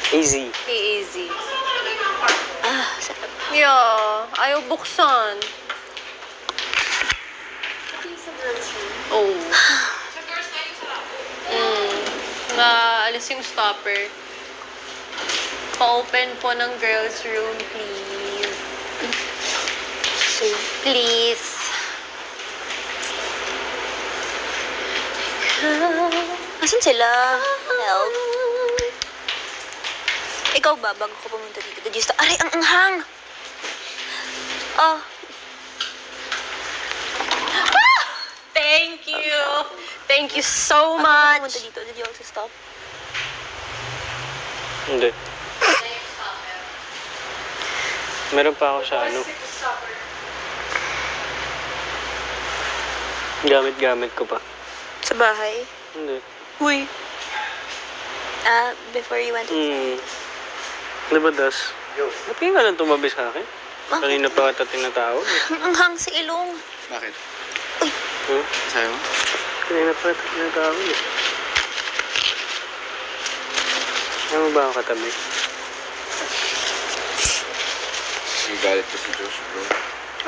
Easy. Hey, easy. Sarap. Yeah, ayaw buksan. Oh. Naalis yung stopper. Pa-open po ng girls' room, please. Please. Asan sila? Help. Ikaw ba, bago ko pumunta dito? Did you stop? Aray, ang anghang! Oh. Thank you! Thank you so Bago ko much! pumunta dito, did you also stop? Hindi. Meron pa ako sa ano. Gamit-gamit ko pa. Sa bahay? Hindi. Uy. Before you went to... Di ba, Das? Ba't kayo ka lang tumabi sa akin? Kanina pa kita tinatawag. Ang anghang sa ilong. Bakit? Uy. Huh? Sa'yo? Kanina pa kita tinatawag eh. Ano mo ba ako katabi? Nagalit ko si Josh, bro.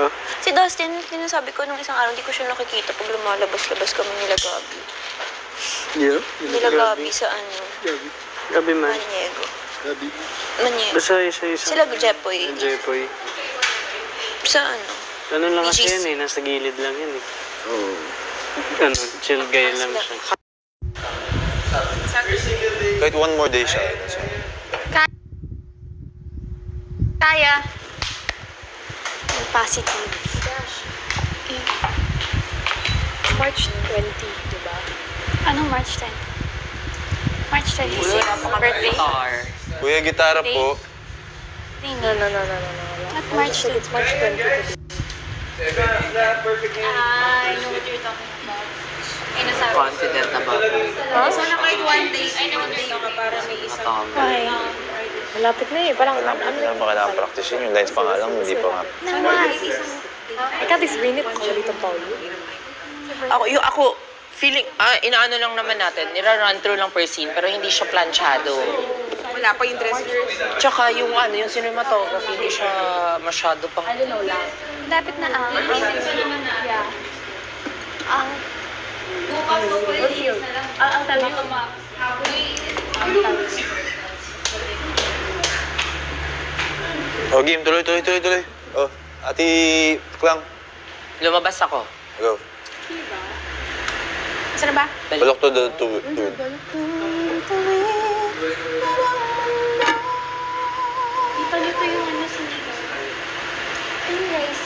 Oh? Si Dustin, sinasabi ko nung isang araw, hindi ko siya nakikita pag lumalabas-labas kami nila Gabi. Yeah? Nila Gabi sa ano? Gabi man. Maniego. Gabi. Maniego. Basta isa-isa. Sila Jepoy. Jepoy. Sa ano? Ano lang kasi BGC. yan eh, nasa gilid lang yan eh. Oo. Ano, chill guy lang siya. Kahit one more day siya. Kaya. Positive. March 20, di ba? Anong March 20? March 26, birthday? Kuya, gitara po. No. Not March 20. It's March 20. I know what you're talking about. Ay, nasabi. Confident about it. So, na kahit one day, I know one day ka para may isang... Ay, malapit na eh. Parang Ano ba kailangan practicein? Yung lines pa nga lang, hindi pa nga. Ikaw, this minute ko dito, Paulo. Ako, feeling, inaano lang naman natin, nira-run through lang per scene, pero hindi siya planchado. Wala pa yung dress. Tsaka yung cinematography, hindi siya masyado pang... Dapat na Yeah. Ang tabi ko Oh, game, tuloy. Oh, Ate Klang, Lumabas ako. go. Saan ba? Balok to the tuwid. Ito yung ano sinigaw. Ayun guys.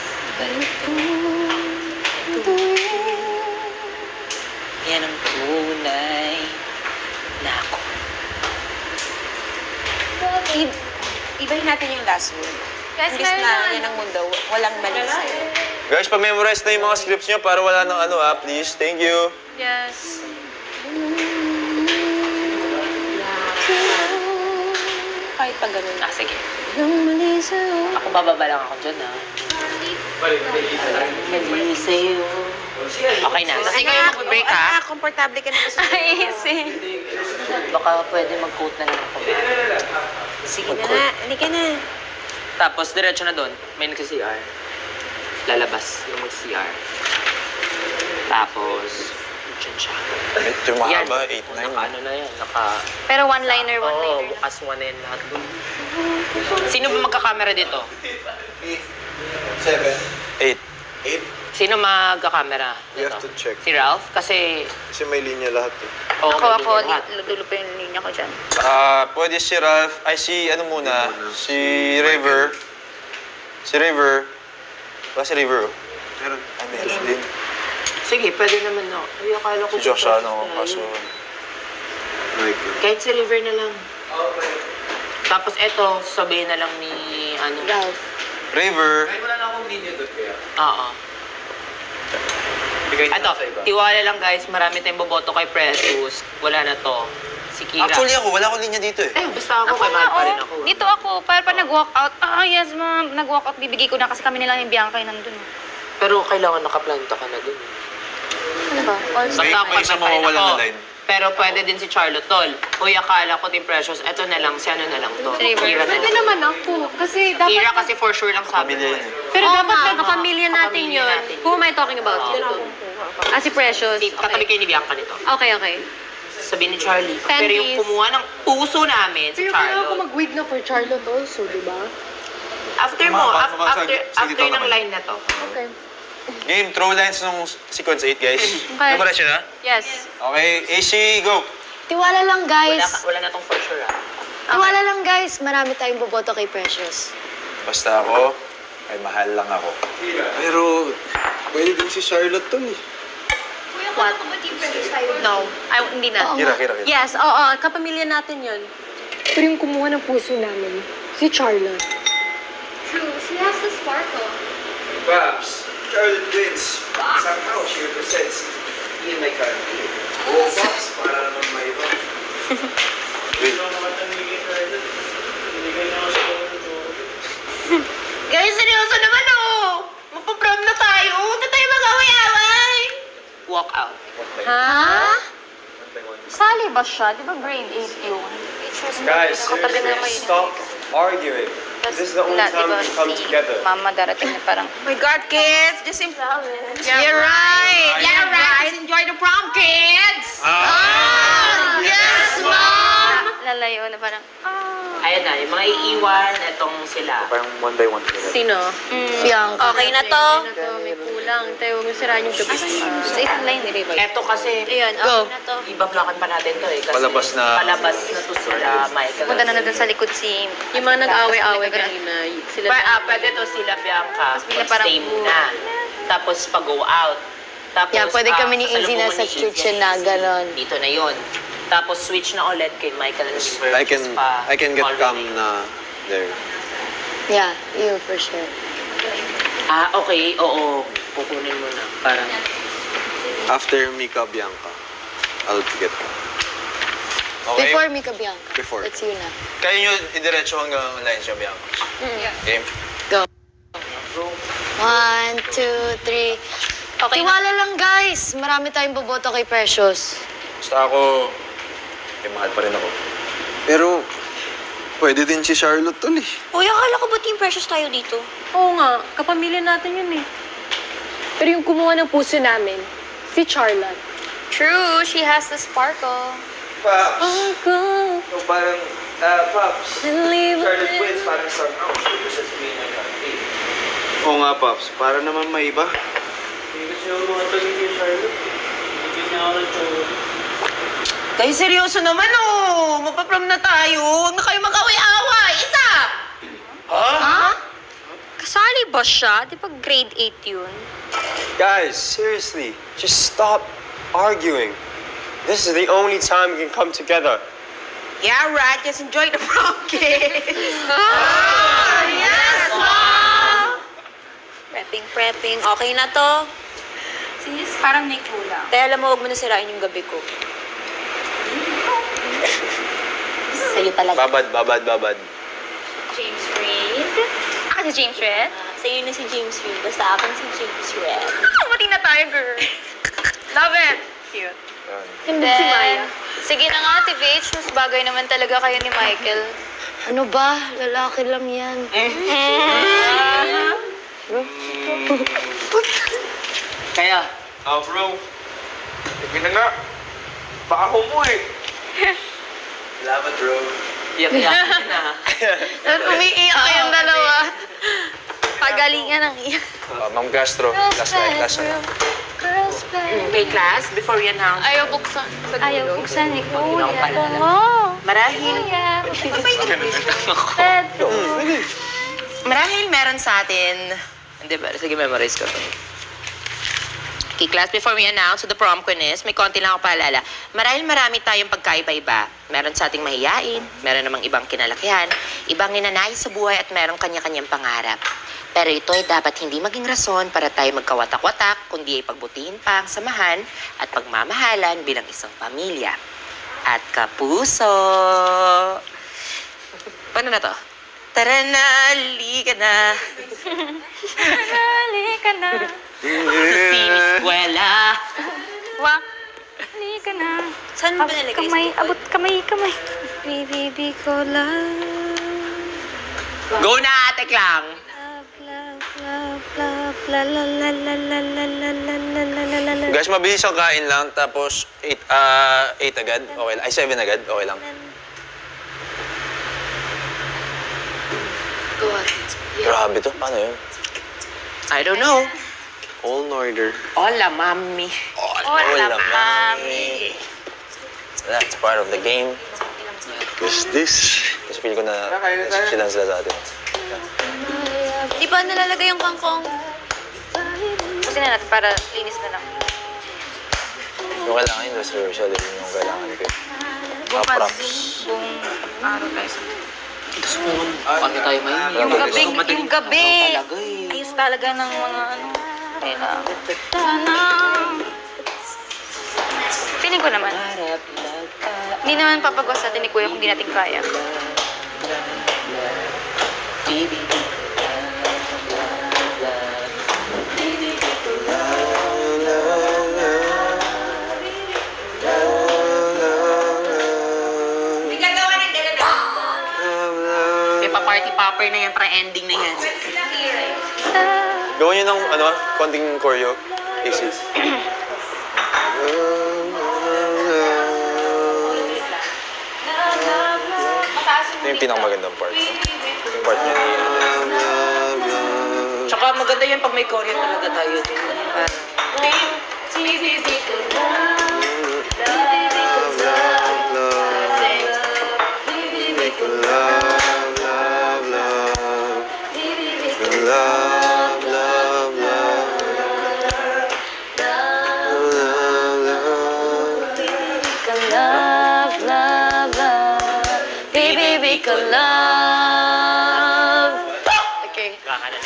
Yan ang tunay na ako. Ibahin natin yung last word. Guys, Imbis na yan ang mundo, walang mali sa'yo. Guys, pa-memorize na yung mga scripts nyo para wala nang ano please. Thank you. Yes. Kahit pa ganun. Sige. Ako bababa lang ako dyan, Mali sa'yo. Okay na. Kasi kayo mag-break, ha? Komportable ka na kasi. Baka pwede mag-quote na lang ako. Sige na nga, hindi ka na. Tapos, diretso na doon. May nagsa-CR. Lalabas yung mag-CR. Tapos, dyan siya. Ito yung mahaba, 8-9. Ano na yan? Pero one-liner. Oo, bukas one na yan lahat doon. Sino ba magkakamera dito? 8. Sino magkakamera You dito? have to check. Si Ralph? Kasi... Kasi may linya lahat eh. Oo, may linya lahat. Dulo pa yung linya ko dyan. Pwede si Ralph, si si River. Si River. Wala si River, oh. Meron. Meron din. Sige, pwede naman na. Ay, akala ko Si Josh, kaso... Kahit si River na lang. Tapos eto, sabihin na lang ni, Ralph. River. Oo. Eto, tiwala lang guys, marami tayong boboto kay Precious. Wala na to. Si Kira. Actually ako, wala akong linya dito eh. Basta ako, kay mahal pa rin ako. Dito ako, para pa nag-walk out. Yes ma'am, nag-walk out, bibigay ko na kasi kami nilang yung Bianca yung nandun. Pero kailangan nakaplanta ka na dun. Ano ba? Basta ako, May isang mawawala na line. Pero pwede din si Charlotte, tol. Uy, akala ko Team Precious, eto na lang, si ano na lang to. Ira na Pwede to. naman ako. Kasi dapat... Ira kasi for sure lang sabi mo. Pamilya yun. Pero Oo dapat nga, may kapamilya natin Kapamilya yun. natin. Who am I talking about? Ah, si Precious. Si katabi kayo ni Bianca nito. Okay, okay. Sabi ni Charlie. Ten Pero yung piece. kumuha ng puso namin, si Pero kailangan ko Charlotte. mag-wig na for Charlotte also, di ba? After mo, after Sige, ng naman. line na to. Okay. Game, throw lines nung sequence 8, guys. Okay. Nabalas yun, ha? Yes. Okay, AC, go! Tiwala lang, guys. Wala na tong for sure, ah. Tiwala lang, guys. Marami tayong boboto kay Precious. Basta ako, ay mahal lang ako. Pero, pwede din si Charlotte dun eh. What? No. Ay, hindi na. Kira. Yes, oo. Kapamilya natin yun. Pero yung kumuha ng puso namin, si Charlotte. True. She has the sparkle. Perhaps, Charlotte wins. Somehow, she represents me and my country. Oo, Pops, para naman may iba. Guys, seryoso naman, oh! Magpa-prom na tayo. Huwag na tayo mag-away-away. Walk out. Ha? Sali ba siya? Di ba grade 8 yun? Guys, seriously, stop arguing. This is the only time we can come together. Mama darating na parang, Oh my God, kids! Just You're right! Yeah, right! Just enjoy the prom, kids! Yes, Mom! lalayo na parang, Ayan na, yung mga iiwan, etong sila. Parang one by one. Sino? Bianca. Okay na to. May kulang. Tayo, huwag mo siraan yung gabi. sa isang line ni Rival. Eto kasi, Ayun, okay na to. ibablokan pa natin to eh. Kasi Palabas na. Palabas na to sila, Michael. Punta na doon sa likod si... Yung mga nag-away-away kanina, sila Pwede to sila, Bianca. Tapos bigla parang, Stay muna. Tapos pag-go out. Tapos, Yeah, pwede kami ni Izzy sasalubungan nasa ni street Izzy siya na Izzy. ganon. Dito na yon. Tapos switch na ulit kay Michael and I can get already. calm na there. Yeah, you for sure. Ah, okay. Oo. Kukunin mo na. Parang, After Mika Bianca, I'll get her. Okay? Before Mika Bianca. Before. That's you na. Kaya nyo idiretso hanggang line siya, Bianca. Game? Go. 1, 2, 3. Okay na. Tiwala lang, guys. Marami tayong boboto kay Precious. Basta ako, mahal pa rin ako. Pero, pwede din si Charlotte dun eh. Uy, akala ko ba Team Precious tayo dito? Oo nga, kapamilya natin yun eh. Pero yung kumuha ng puso namin, si Charlotte. True, she has the sparkle. Pops! Go, So, parang, Pops, and leave Charlotte wins, parang somehow she represents me and my country. Oo nga, Pops. Para naman may iba. kayo seryoso naman oh. Magpa-prom na tayo. Huwag na kayo mag-away-away. Isa! Kasali ba siya? Di ba grade 8 yun? Guys, seriously, just stop arguing. This is the only time we can come together. Yeah, right. Just enjoy the prom, kids. Yes, Prepping. Okay na to. Sis, parang may kulang. Kaya alam mo, huwag mo na sirain yung gabi ko. Sa'yo talaga. Babad. James Reid. Ako si James Reid. Sa'yo na si James Reid. Basta akin si James Reid. Mati na tayo, girl. Love it. Cute. Hindi si Maya. Sige na nga, Ate Paige. Mas bagay naman talaga kayo ni Michael. Ano ba? Lalaki lang yan. Kaya, Bro. Sige na nga. Baka mo eh. Salamat, bro. iyak-iyak na. Umiiyak kayong dalawa. Pagalingan ng iyak. Ma'am Castro, last line. Okay, class, before we announce, Ayaw buksan. Ayaw buksan eh. Hindi na ako paalala. Marahil, marahil meron sa atin, hindi ba? Sige, memorize ko to. Okay, class, before we announce who the prom queen is, may konti lang ako paalala. Marahil marami tayong pagkaiba-iba. Meron sa ating mahiyain, meron namang ibang kinalakihan, ibang ninanais sa buhay at merong kanya-kanyang pangarap. Pero ito ay dapat hindi maging rason para tayo magkawatak-watak, kundi ay pagbutihin pa ang samahan at pagmamahalan bilang isang pamilya. At kapuso! Paano na to? Tara na, halika na. Halika na. Sa siniskwela. Wak. Halika na. Saan mo ba nalagay? Kamay, abot kamay. Baby ko lang. Go na, ate lang. Guys, mabilis ang kain lang. Tapos, 8 agad. Okay lang. Ay, 7 agad. Okay lang. Go on. Grabe to. Paano yun? I don't know. All in order. Hola, mami. Hola, mami. That's part of the game. What's this? Kasi feel ko na chillan sila sa atin. Di ba nalalagay yung kangkong? Kasi na natin para linis na lang. Yung kailangan yung dress rehearsal, yun yung kailangan ko. Props. Buong araw tayo sa... Paano tayo may? Yung gabi. Ayos talaga ng mga ano. Kailangan. Sana. Feeling ko naman. Hindi naman papagawa sa atin ni Kuya kung di natin kaya. Party popper na yan, para ending na yan. Gawin nyo ng, konting choreo. Easy. Ito yung pinakamagandang part. Yung part niya ni... Tsaka maganda yan pag may choreo talaga tayo.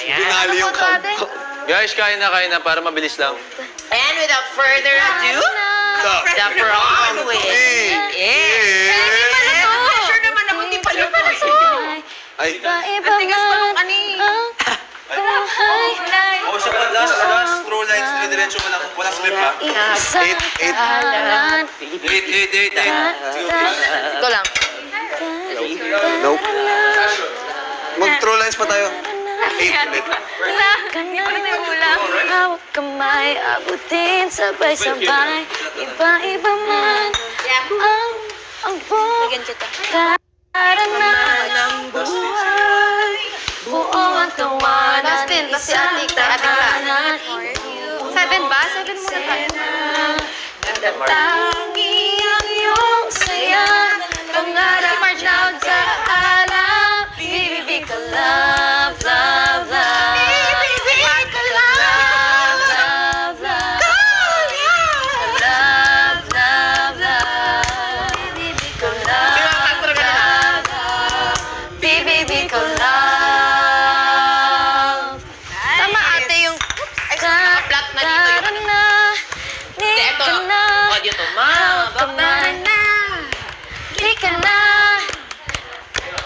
Binali yung count. Guys, kain na para mabilis lang. And without further ado, the prom queen is... Sure naman ako, hindi pa luto. Ay. Ang tigas pa nung kanina. Oh, siya pa. Last throw lines. Diretso mo lang. Walang slip, ha? 8. Ito lang. Nope. Mag-throw lines pa tayo. 8 ulit. Hawak kamay, abutin sabay-sabay. Iba-iba man ang Lagyan kita. bukaranan ng buhay. Buong ang tawanan, Dustin, kasi ating tahanan. 7 ba? 7 muna tayo. Tangi ang iyong saya, pangarap na magkaalam. Baby ka love, love, love. Baby ka love, love, love. Love, love, love. Baby ka love, love, love. Baby ka love. Tama ate yung... Flat na dito yun. Ito, audio to. Kamay na, di ka na.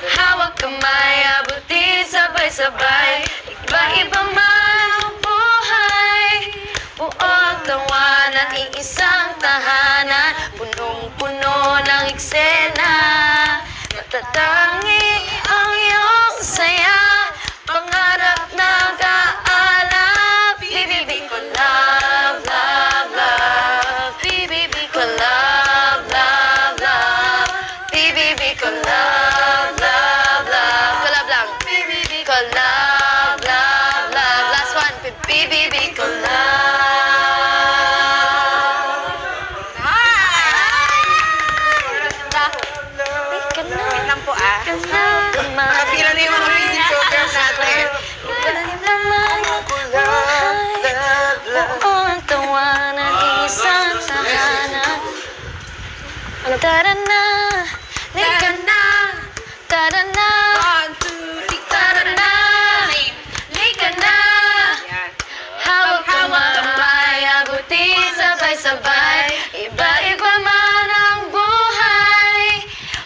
Hawak kamay, abutin sabay-sabay. Iba-iba man ang buhay. Buong tawanan, iisang tahanan. Punong-puno ng eksena. Natatangi ang iyong saya. Pangarap na kaalap. Baby ko love, love, love. Baby ko love, love, love. Baby ko love, love, love. Collab lang. Baby ko love, love, love. Last one. Baby ko love. Wait lang po Nakapila na yung mga reading program natin. Buong tawanan, isang tahanan. Tara na, lika na. Tara na, tara na. Lika na. Hawak kamay, abutin sabay-sabay. Iba-iba man ang buhay.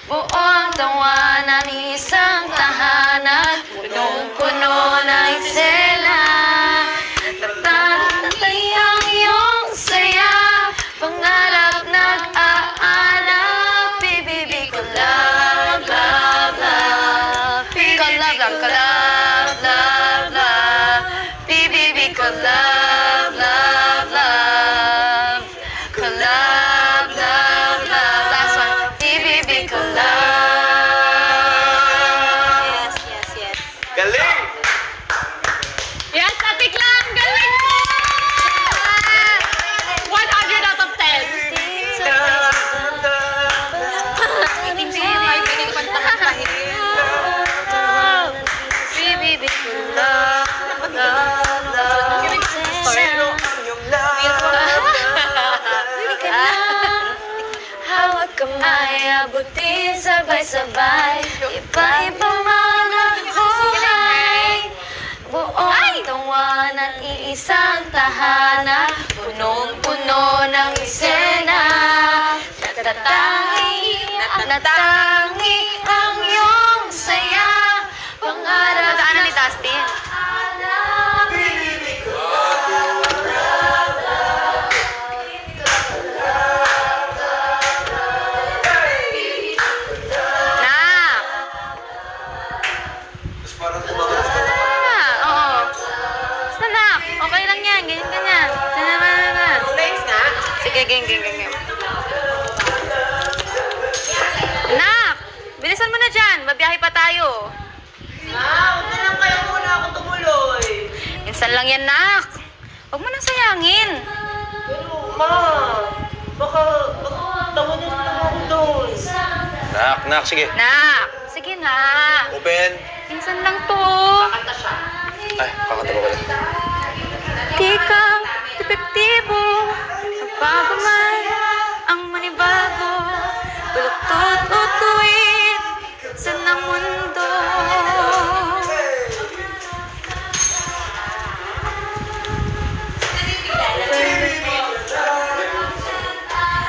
Buong tawanan, isang tahanan. Punong-puno ng eksena. Natatay ang iyong saya. Pangarap na magkamay, abutin sabay-sabay. Iba-iba man ang buhay, buong tawanan, iisang tahanan, punong-puno ng eksena. Natangi ang iyong saya, pangarap na ni Dustin. Okay lang yan, ganyan-ganyan. Thanks nga. Sige, gang. Nak! Bilisan mo na dyan, mabiyahe pa tayo. Huwag na lang kayo muna ako tumuloy. Minsan lang yan, Nak. Huwag mo nang sayangin. Ma, baka tawanan mo lang ako doon. Nak, sige. Nak! Sige na. Open. Minsan lang to. Kakanta siya. Ay, kakanta ba pala? Di ka epektibo, magbago man ang manibago, baluktot o tuwid sa ng mundo.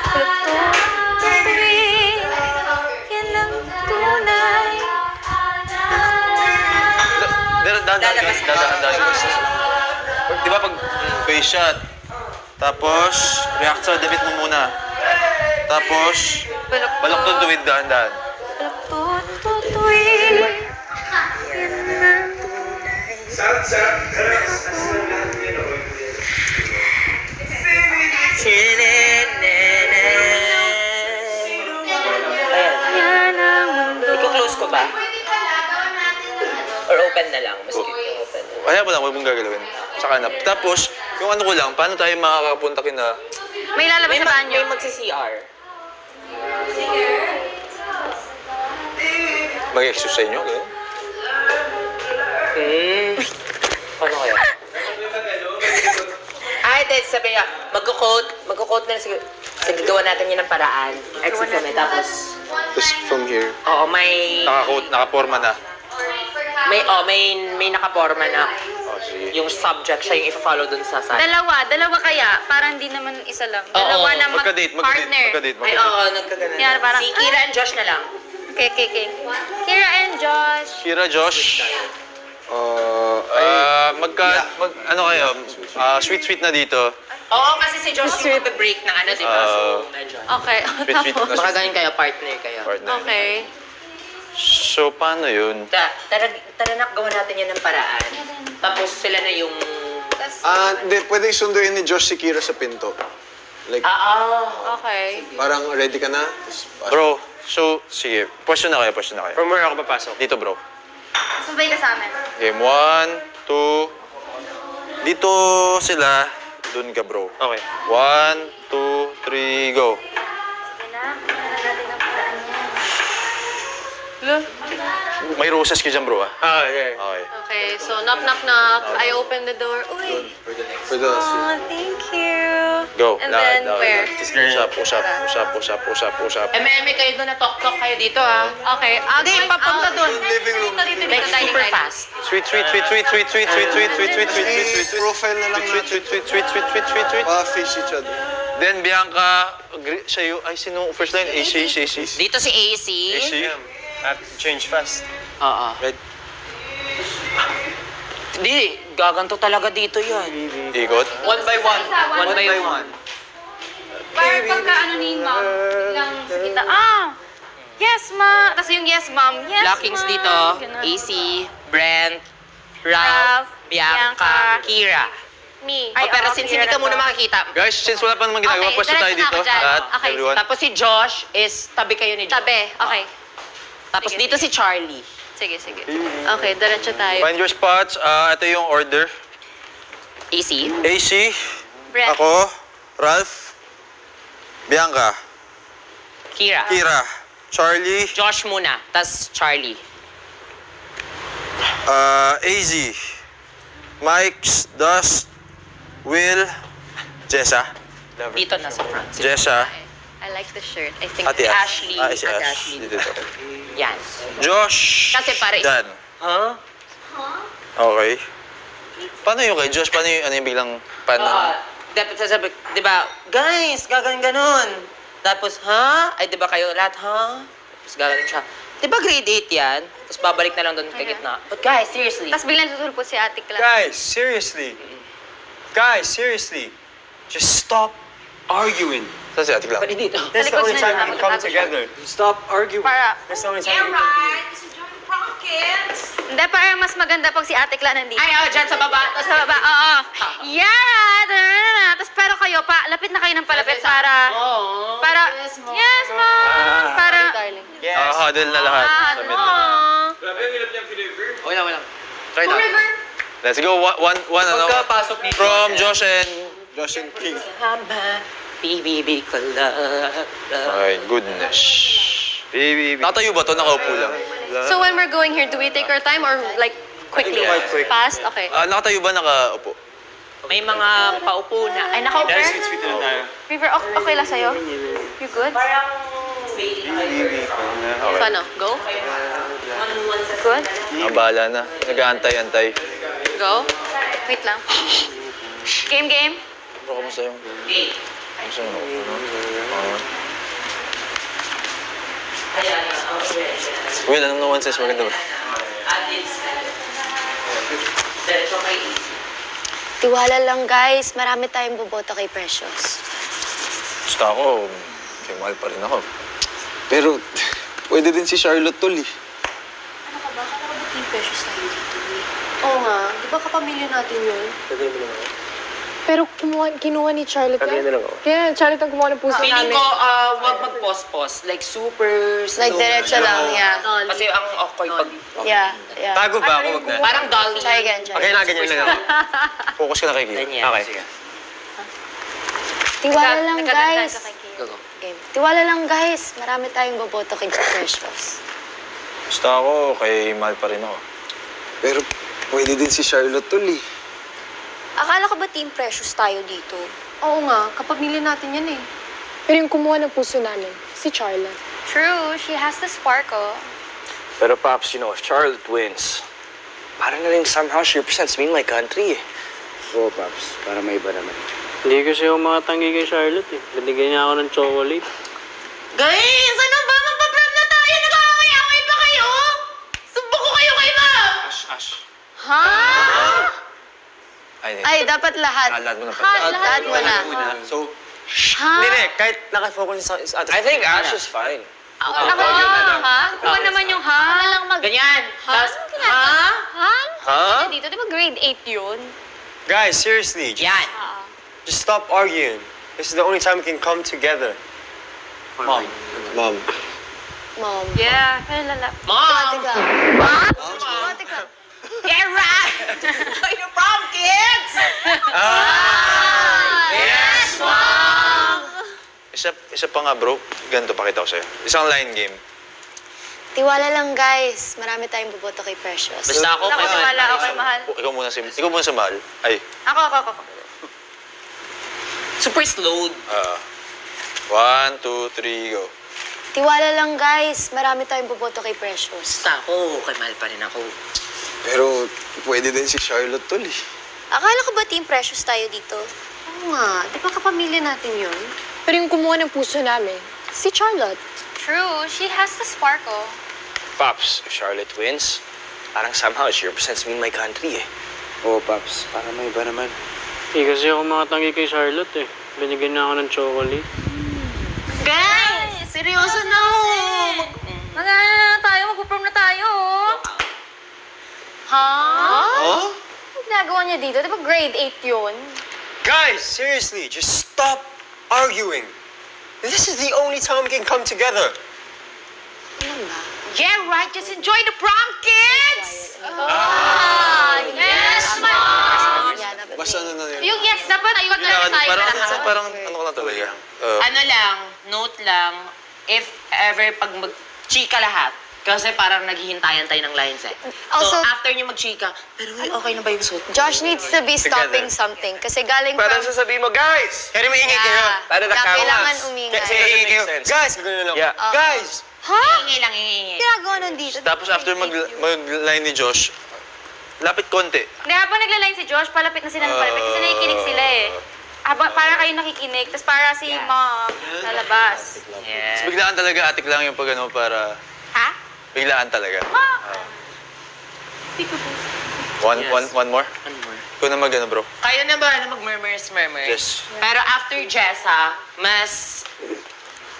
Baluktot o tuwid, yan ang tunay. Di ba pag face shot, tapos react sa damit mo muna. Tapos, balok doon tuwid dahan-dahan. Baluktot o tuwid, yan ang yan ang mundo. Iko-close ko ba? Or open na lang? Mas cute yung open. Kaya mo lang, huwag mong gagalawin. Sa kanap. Tapos, yung ano ko lang, paano tayo makakapunta kina... May lalabas sa banyo. May magsi-CR. Mag-excuse sa inyo, gano'n? Paano kaya? Ay, sabi niya, magko-quote na sige. Sige, gawa natin yun ng paraan. Exit kami, tapos... Just from here. Oo, may... Nakaporma na. May nakaporma na. Oh, sige. Yung subject, siya yung i-follow dun sa side. Dalawa kaya. Parang hindi naman isa lang. Dalawa na partner. Ay, oo, nagkaganan. Yan, parang, Si Kira and Josh na lang. Okay. Kira and Josh. Kira, Josh. Ano kayo? Sweet na dito. Oo, kasi si Josh yung mag-break ng ano, di ba? So, medyo. Okay. Sweet na. Baka ganun kayo, partner kayo. Partner. Okay. So, paano yun? Tara na, gawa natin yan ng paraan. Tapos sila na yung... Hindi, pwede sunduin ni Josh si Kira sa pinto. Like, Okay. parang ready ka na? Bro, so, sige. Pwesto na kayo. From where ako papasok? Dito, bro. Sabay ka sa amin. Game 1, 2. Dito sila. Doon ka, bro. Okay. 1, 2, 3, go. May roses ka dyan, bro, ah. Yeah. Okay. Okay, so knock. I open the door. Uy! For the Oh, thank you. Go. And then where? Usap. Eme kayo doon na talk kayo dito, ha? Okay, Hindi, papunta doon. living room. Dito, Like, dining super line. fast. Sweet. Profile na lang natin. Sweet. Pa-face each other. Then, Bianca, siya yung, ay, sino first line? AC. Dito si AC. At change fast. Oo. Right. Hindi, gaganto talaga dito yan. Ikot. One by one. Parang pagka ni ma'am, biglang kita, yes ma, tapos yung yes ma'am, yes Lockings ma'am. dito. Ganun. AC, Brent, Ralph, Bianca, Kira. Me. Pero since hindi ka muna makakita. Guys, since wala pa namang ginagawa, Okay, pwesto tayo diretso na dito. ako dyan. Lahat, Okay. everyone. Tapos si Josh is tabi kayo ni Josh. Tabi, okay. Tapos Sige, dito si Charlie. Sige. Okay, diretso tayo. Find your spots. Ito yung order. AC. AC, Brent. ako, Ralph, Bianca, Kira. Kira, Charlie, Josh muna, tas Charlie. AZ, Mike, Dust, Will, Jessa, Dito na sa front. Jessa, I like the shirt. I think Ate Ash. Ashley. Ah, si Ate Ash. Ashley. Dito. Yan. Josh. Kasi pare- Dan. Ha? Okay. Paano yung kay Josh? Paano yung ano yung biglang paano? Dapat sasabi, di ba, guys, gaganon. Tapos, ha? Ay, di ba kayo lahat, ha? Tapos gaganon siya. Di ba grade 8 yan? Tapos babalik na lang doon kay gitna. But guys, seriously. Tapos biglang tutulpo si Ate Cla. Guys, seriously. Guys, seriously. Just stop arguing. Saan si Ate Clau? Pwede dito. That's the Talikod only na time we lang. can come together. Stop arguing. Para, That's the only time we can come together. hindi, para mas maganda pag si Ate Cla nandito. Ay, dyan sa baba. Tapos sa baba, oo. Yeah! Tapos pero kayo, lapit na kayo ng palapit para... Para... Yes, Mom! Para... Huddle na lahat. Sa middle. Okay lang. Try na. Let's go. One ano? Pagkapasok ni From Josh and... Josh and King. Haba, bibibi ko love. My goodness. Nakatayo ba to? Nakaupo lang. So when we're going here, do we take our time or like quickly? Quite quick. Fast? Okay. Nakatayo ba? Nakaupo? May mga paupo na. Ay, naka-over? Sweet na tayo. River, okay lang sa'yo? You good? So ano, go? Good? Bahala na. Nag-aantay-antay. Go? Wait lang. Game? Bro, kamusta yung... Kamusta yung... Will, anong nuances? Maganda ba? Tiwala lang guys, marami tayong boboto kay Precious. Gusto ako, kay mahal pa rin ako. Pero, pwede din si Charlotte tol eh. Ano ka ba? Kala ko ba Team Precious tayo dito? Oo nga. Di ba kapamilya natin yun? Tagayin mo lang ako. Pero kinuha ni Charlotte Tagayin na yan. lang ako. Kaya Charlotte ang kumuha ng puso Feeling namin. ko, wag mag-pause-pause. Like, super slow. Like, diretso lang, yeah. Kasi ang awkward pag... Yeah. Bago ba ako? Wag na. Parang dolly. Try again. Okay na, ganyan lang ako. Focus ka na kay Kiko. Ganyan. Okay. Tiwala lang guys. Go, go. Game. Tiwala lang guys, marami tayong boboto kay Precious. Gusto ako, kay mahal pa rin ako. Pero, pwede din si Charlotte tol eh. Akala ko ba Team Precious tayo dito? Oo nga, kapamilya natin yan eh. Pero yung kumuha ng puso namin, si Charlotte. True, she has the sparkle. Pero Pops, you know, if Charlotte wins, parang na rin somehow she represents me in my country eh. Oo, Pops. Para may iba naman. Hindi kasi ako makatanggi kay Charlotte eh. Binigyan niya ako ng chocolate. Guys, ano ba? Magpa-prom na tayo. Nag-aaway-away pa kayo? Sumbok ko kayo kay Ma'am. Ash. Ha? Ay, dapat lahat. Lahat mo na Lahat mo na. So, Ha? hindi, kahit nakafocus sa ate. I think Ash is fine. Ako ha? Kuha naman yung ha? Wala lang Ganyan. Tapos, ha? Ha? Huh? Dito, di ba grade 8 yun? Guys, seriously, Yan. just stop arguing. This is the only time we can come together. Mom. Mom. Yeah. Ay, lala. Mom! Teka. Teka. Get right! Your prom, kids! Yes, Mom! Isa pa nga, bro. Ganito, pakita ko sa'yo. Isang line game. Tiwala lang guys, marami tayong boboto kay Precious. Basta ako kay Mahal. Wala, okay, mahal. Ikaw muna sa mahal. Ay. Ako. Super slowed. 1, 2, 3, go. Tiwala lang guys, marami tayong boboto kay Precious. Basta ako, kay Mahal pa rin ako. Pero, pwede din si Charlotte tol eh. Akala ko ba Team Precious tayo dito? Oo nga, di ba kapamilya natin yun? Pero yung kumuha ng puso namin, si Charlotte. True, she has the sparkle. Pops, if Charlotte wins, parang somehow she represents me in my country eh. Oo, Pops. Para may iba naman. Hindi kasi ako makatanggi kay Charlotte eh. Binigyan niya ako ng chocolate. Guys! Seryoso na Mag-ano na tayo, mag-prom na tayo. Ha? Huh? Ano ginagawa niya dito? Di ba grade 8 yun? Guys, seriously, just stop arguing. This is the only time we can come together. Yeah, right. Just enjoy the prom, kids! Yes, Mom! Basta ano na yun. Yung yes, dapat aywan na lang tayo lahat. Parang ano ko lang talaga. Ano lang, note lang, if ever pag mag-chika lahat, Kasi parang naghihintayan tayo ng lines eh. So, Also- after nyo magchika, pero uy, okay na ba yung suit? Josh needs to be stopping something kasi galing Parang from... sasabihin mo, guys! Kaya maingay kayo. Yeah. Para Kaya nakawas. kailangan umingay. Kasi maingay kayo. Guys! Yeah. Guys! Ha? Ingay lang, ingay. Ginagawa nandito. Tapos after mag-line ni Josh, lapit konti. Hindi, habang nagla-line si Josh, palapit na sila ng palapit kasi nakikinig sila eh. Para kayo nakikinig, tapos para si Mom lalabas. Yeah. Biglaan talaga, atik lang yung pag ano para... Ha? Biglaan talaga. One more? Ano mo? Ikaw na mag-ano, bro. Kayo na ba na mag-murmurs? Yes. Pero after Jessa, mas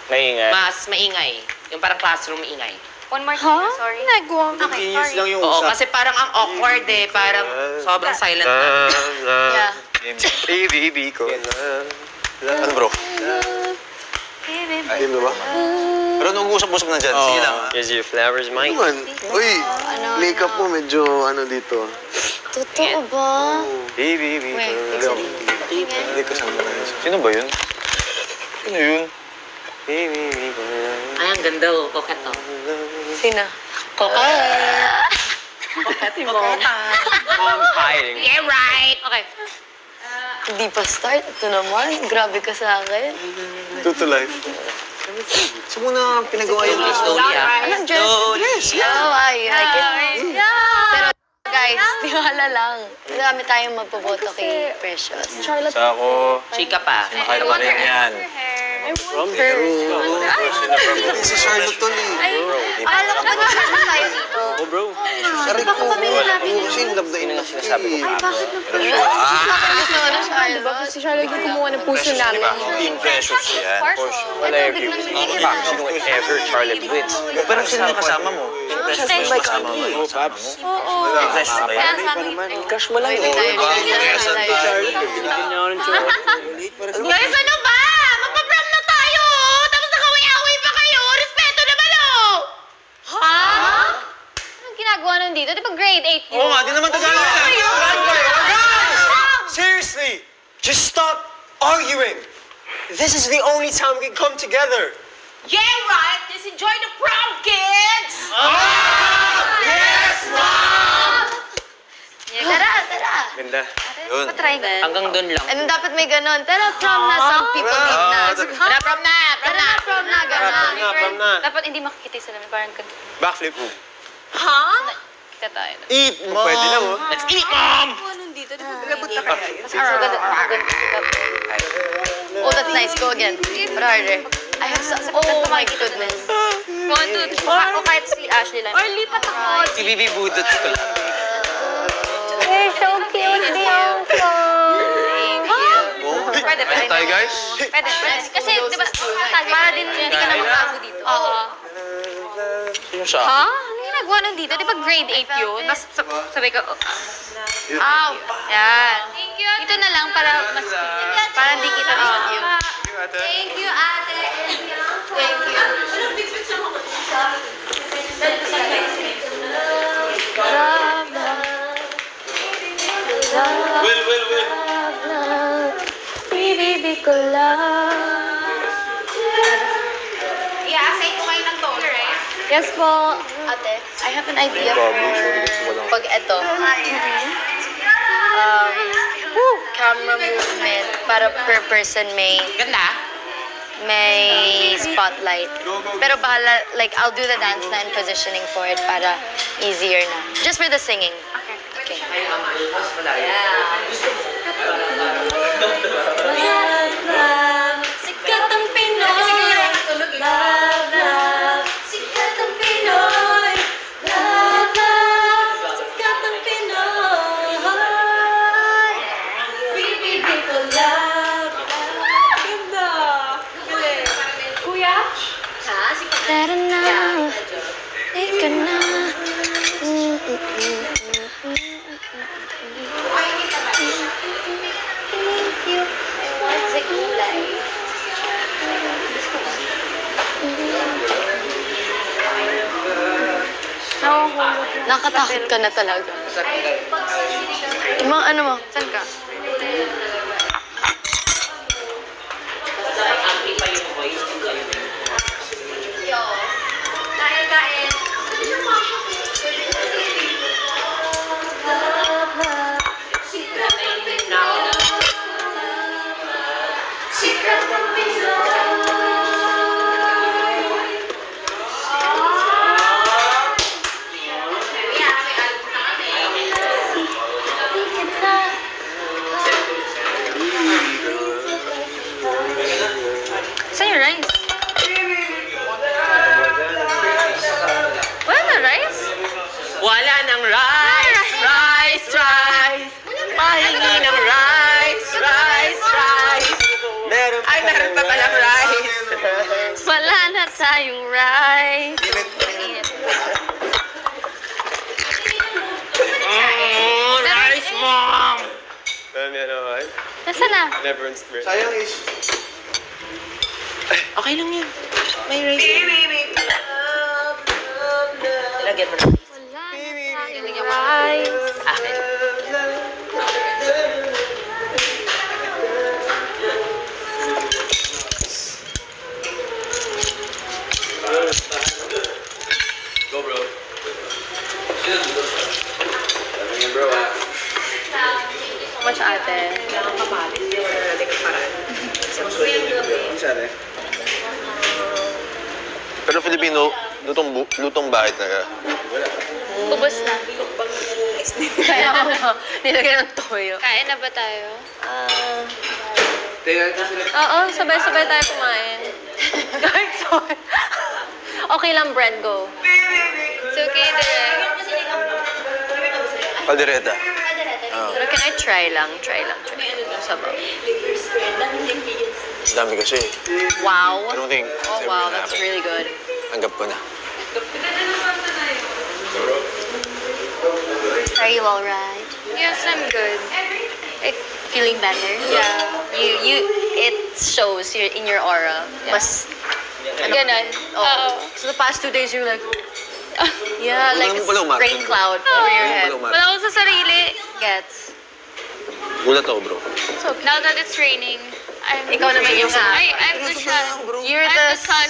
maingay. Yung parang classroom maingay. One more thing, sorry. Ginagawa mo. Okay, sorry. Oo, kasi parang ang awkward eh. Parang sobrang silent na. Yeah. Baby ko. Ano, bro? Game na ba? Pero nung usap-usap na dyan, sige lang. Is your flowers mine? Naman. Uy, makeup mo medyo ano dito. Totoo ba? Baby ko. Hindi kasama na yun. Sino ba yun? Sino yun? Ay, ang ganda oh. Coquette oh. Sina? Mom's hiding. Yeah, right. Okay. Hindi pa start. Ito naman. Grabe ka sa akin. True to life. So muna pinagawa yun. Slowly ah. Anong dress? Oh, I like it. Pero guys, tiwala lang. Marami tayong magboboto kay Precious. Sa ako, Chika pa. kaya pa rin yan. From here. Hindi si Charlotte to eh. Alam ko ba tayo dito? Oh, bro. Aray ko. Kasi in love na in love siya eh. Gusto ko na siya. Diba? Kasi siya lagi kumuha ng puso namin. Team Precious yan. For sure. Wala yung view. If ever Charlotte wins. Pero sino yung kasama mo? Sino yung kasama mo? Oh, Paps. Precious ba yan? Cash mo lang Wait, eh. tayo. Binigyan niya ako ng chocolate. Guys, ano ba? Magpa-prom na tayo! Tapos nakawi-awi pa kayo! Respeto naman oh! Ha? Anong ginagawa nandito? Di ba grade 8 yun? Oo nga, di naman Tagalog yan. Seriously, just stop arguing. This is the only time we can come together. Yeah, right! Just enjoy the prom, kids! Tara. Ganda. Yun. Try ko. Hanggang dun lang. And dapat may ganon. Tara, prom na. Some people need na. Tara, prom na! Tara na, prom na. Ganon. Prom na. Dapat hindi makikita sila. Parang Backflip. kita tayo. Eat, mom. Pwede na mo. Let's eat, mom! Oh, that's nice. Go again. But harder. I have oh my goodness. 1, 2, 3. O kahit si Ashley lang. Or lipat ako. Si Bibi Budot ko lang. You're so cute, Bianca. Thank you. Pwede. Tayo guys. Pwede. Kasi, di ba, para din hindi ka na magbago dito. Oo. Sino siya? Ha? Ano ginagawa nandito? Di ba grade 8 yun? Tapos sabi ko, Ow. yan. Dito na lang para mas, para hindi kita Thank you, ate. Thank you. Baby ko lang. i-assign ko kayo ng toner eh. Yes po. Ate, I have an idea for pag eto. Camera movement para per person Ganda? may spotlight. Pero bahala, like, I'll do the dance na and positioning for it para easier na. Just for the singing. Okay. Sikat ang Pinoy. Love, love. Sikat ang Pinoy. Love, love. Sikat ang Pinoy. Baby ko love. Ganda. Kuya? Tara na. Ika na. Thank you. Sa kulay. Nakatakot ka na talaga. Mga ano mo? Saan ka? tayong rice. Nice, Mom! Alam yan naman. Nasaan na? Never ends bread. Sayang is... Okay lang yan. May rice. Lagyan mo na. Wala na tayong rice. Akin. Go, bro. Sabi bro, ah. So much, ate. Isa na eh. Pero Filipino, lutong bahay talaga. Ubus na. Kaya ako, nilagyan ng toyo. Kain na ba tayo? Tingnan ko sila. Oo, sabay-sabay tayo kumain. Guys, sorry. Okay lang, Brent, go. It's okay, direct. Kaldereta. Pero can I try lang? Try. Sabaw. Dami kasi. Wow. I don't think Oh, wow, that's really good. Anggap ko na. Are you alright? Yes, I'm good. Feeling better? Yeah. It shows in your aura. Mas, Ganon. oh. So the past 2 days, you're like, yeah, like Wala mo pala a umatin. rain cloud over your head. Wala ako sa sarili. Gets. Gulat ako, bro. Now that it's raining, Ikaw naman yung I'm the sun. You're I'm the the sun.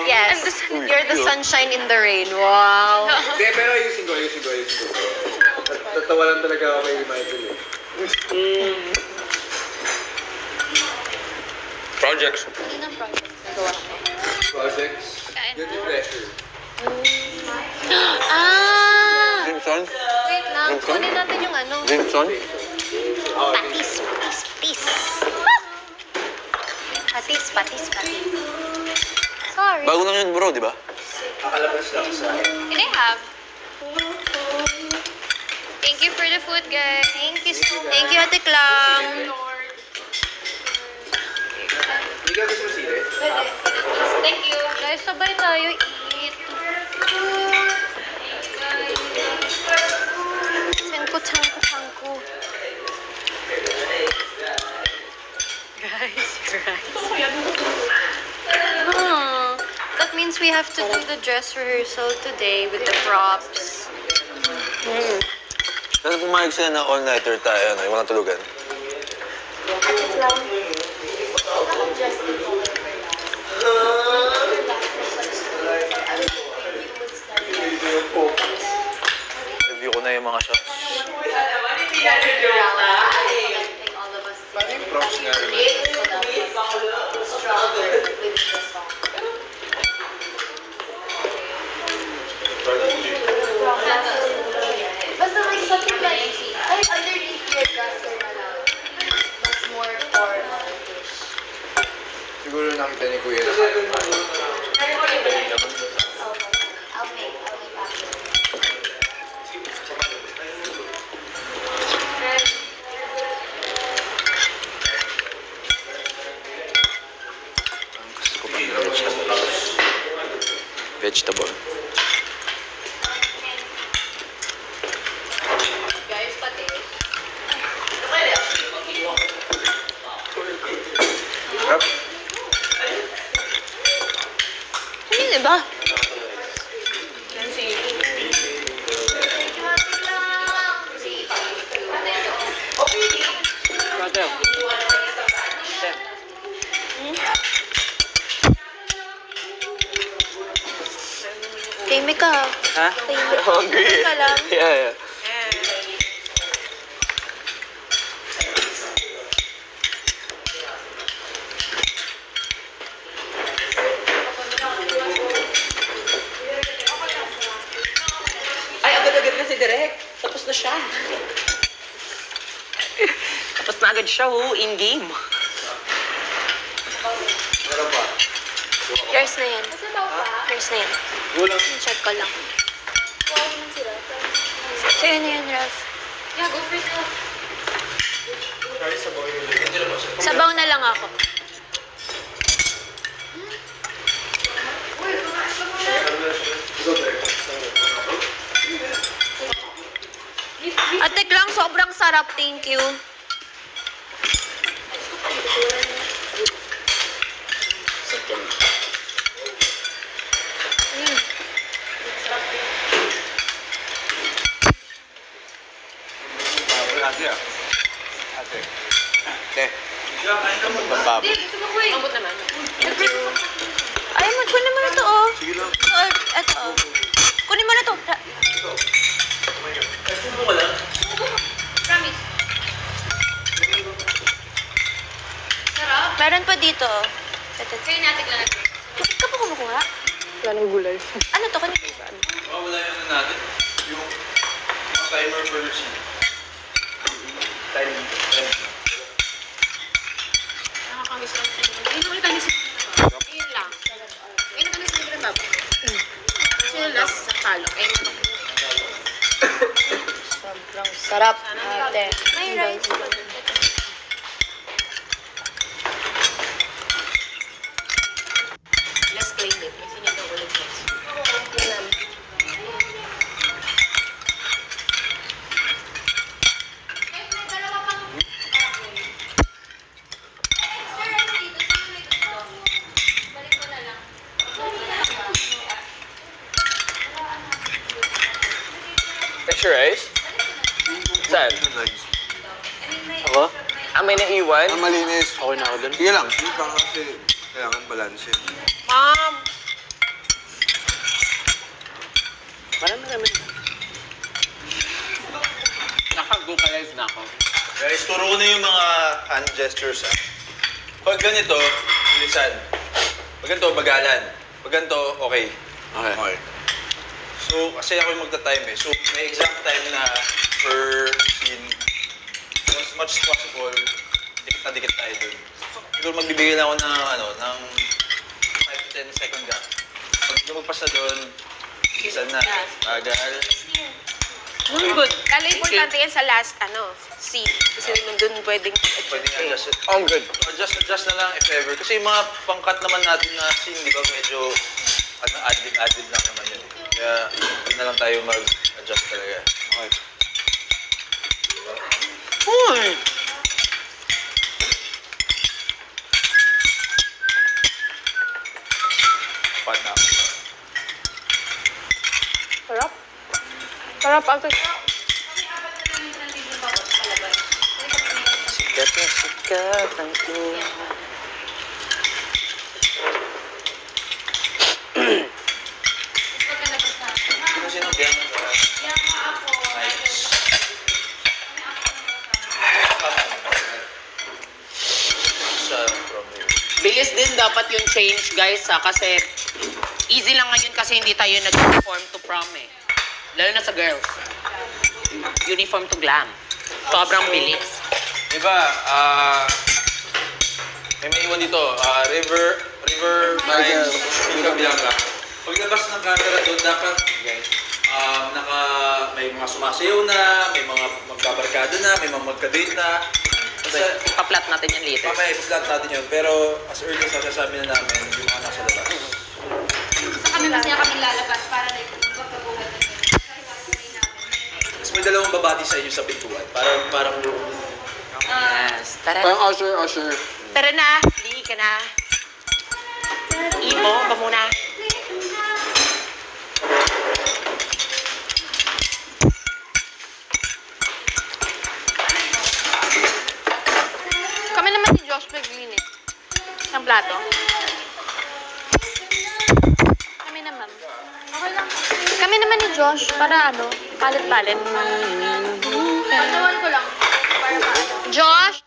Yes. I'm the sun. You're the sunshine in the rain. Wow. Hindi, pero ayusin ko. Tatawa lang talaga ako kay Michael eh. Projects. Projects. Guilty pleasure. Ah! Jameson? Wait lang. Kunin natin yung ano. Jameson? Patis. Patis. Sorry. Bago lang yun, bro, di ba? Nakalabas lang sa... Can I have? Thank you for the food, guys. Thank you so much. Thank you, Ate Clang. Hindi ka gusto sili? Thank you. Guys, sabay tayo eat. Chanko. Guys, you're right. That means we have to do the dress rehearsal today with the props. Kasi pumayag sila na all-nighter tayo, ano, yung walang tulugan. Review ko na yung mga shots. Props nga naman. Basta may something like, ay, underneath your duster na lang. Mas more formal-ish. Siguro nakita ni Kuya na. I'll make after. Gusto ko ba yung vegetables? Vegetable. Guys, pati. Rap. Ano diba? Brother. Tahimik ka. Ha? Hungry. Ka lang. Yeah. Ay, agad-agad na si Direk. Tapos na siya. Tapos na agad siya, in-game. Meron pa. Yours na yan. Yours na yan. Walang... Check ko lang. Sa'yo na yan, Ralph. Yeah, go for it. Sorry sa boy. Sabaw na lang ako. sarap. Thank you. Ate. Ate. Bababo. Mabot naman. Ay, kunin mo na to, oh. Sige lang. Ito, oh. Kunin mo na to. Promise. Sarap. Meron pa dito, oh. Ito. Kaya natin lang. Bakit ka pa kumukuha? Wala nang gulay. Ano to? Kanina ba? Wala yung ano natin. Yung timer version. Timer. Nakakamiss lang. Ayun naman tayo sa ayun lang. Ayun naman sa libre babo. Kasi yung last sa palo. Ayun naman. Sobrang sarap, ate. May rice. Let's claim it. Kasi niya daw ulit next. Extra rice? Saan? Ako? May naiwan? Malinis. Okay na ako dun. Sige lang. Hindi pa kasi kailangan balance yun. Mom! Marami. Naka-vocalize na ako. Guys, turo ko na yung mga hand gestures, ha. Pag ganito, bilisan. Pag ganito, bagalan. Pag ganito, okay. Okay. So, kasi ako yung magta-time eh. So, may exact time na per scene. So, as much as possible, dikit na dikit tayo dun. Siguro magbibigay lang ako ng, ng 5 to 10 second gap. Pag lumagpas na dun, bilisan na. Bagal. Good. Lalo importante yan sa last, scene. Kasi nandun pwedeng Pwedeng adjust it. I'm good. Adjust na lang if ever. Kasi yung mga pangkat naman natin na scene, di ba, medyo adlib lang naman yun. Kaya, yun na lang tayo mag-adjust talaga. Okay. Uy! Pan na. Sarap. Sarap, ate. Sikat na sikat ang ina. Sino biyan? Nice. Bilis din dapat yung change, guys, kasi easy lang ngayon kasi hindi tayo nag-uniform to prom eh. Lalo na sa girls. Uniform to glam. Sobrang bilis. Diba, may iwan dito, River Vibes, Rica Blanca. Paglabas ng camera doon, dapat, guys, may mga sumasayaw na, may mga magkabarkada na, may mga magka-date na. Ipa-plot natin yan later. Mamaya i-flat natin yun, pero as early as sasasabi na namin yung mga nasa labas. Sa kami mas niya kami lalabas para like magkabuhat na yun. Tapos may dalawang babati sa inyo sa pintuan, parang Yes. Tara. Parang usher. Tara na. Hindi ka na. Imo, ba muna? Kami naman ni Josh maglinis. Ng plato. Kami naman. Okay lang. Kami naman ni Josh para palit-palit. Pagdawan ko lang. Para maano. Josh!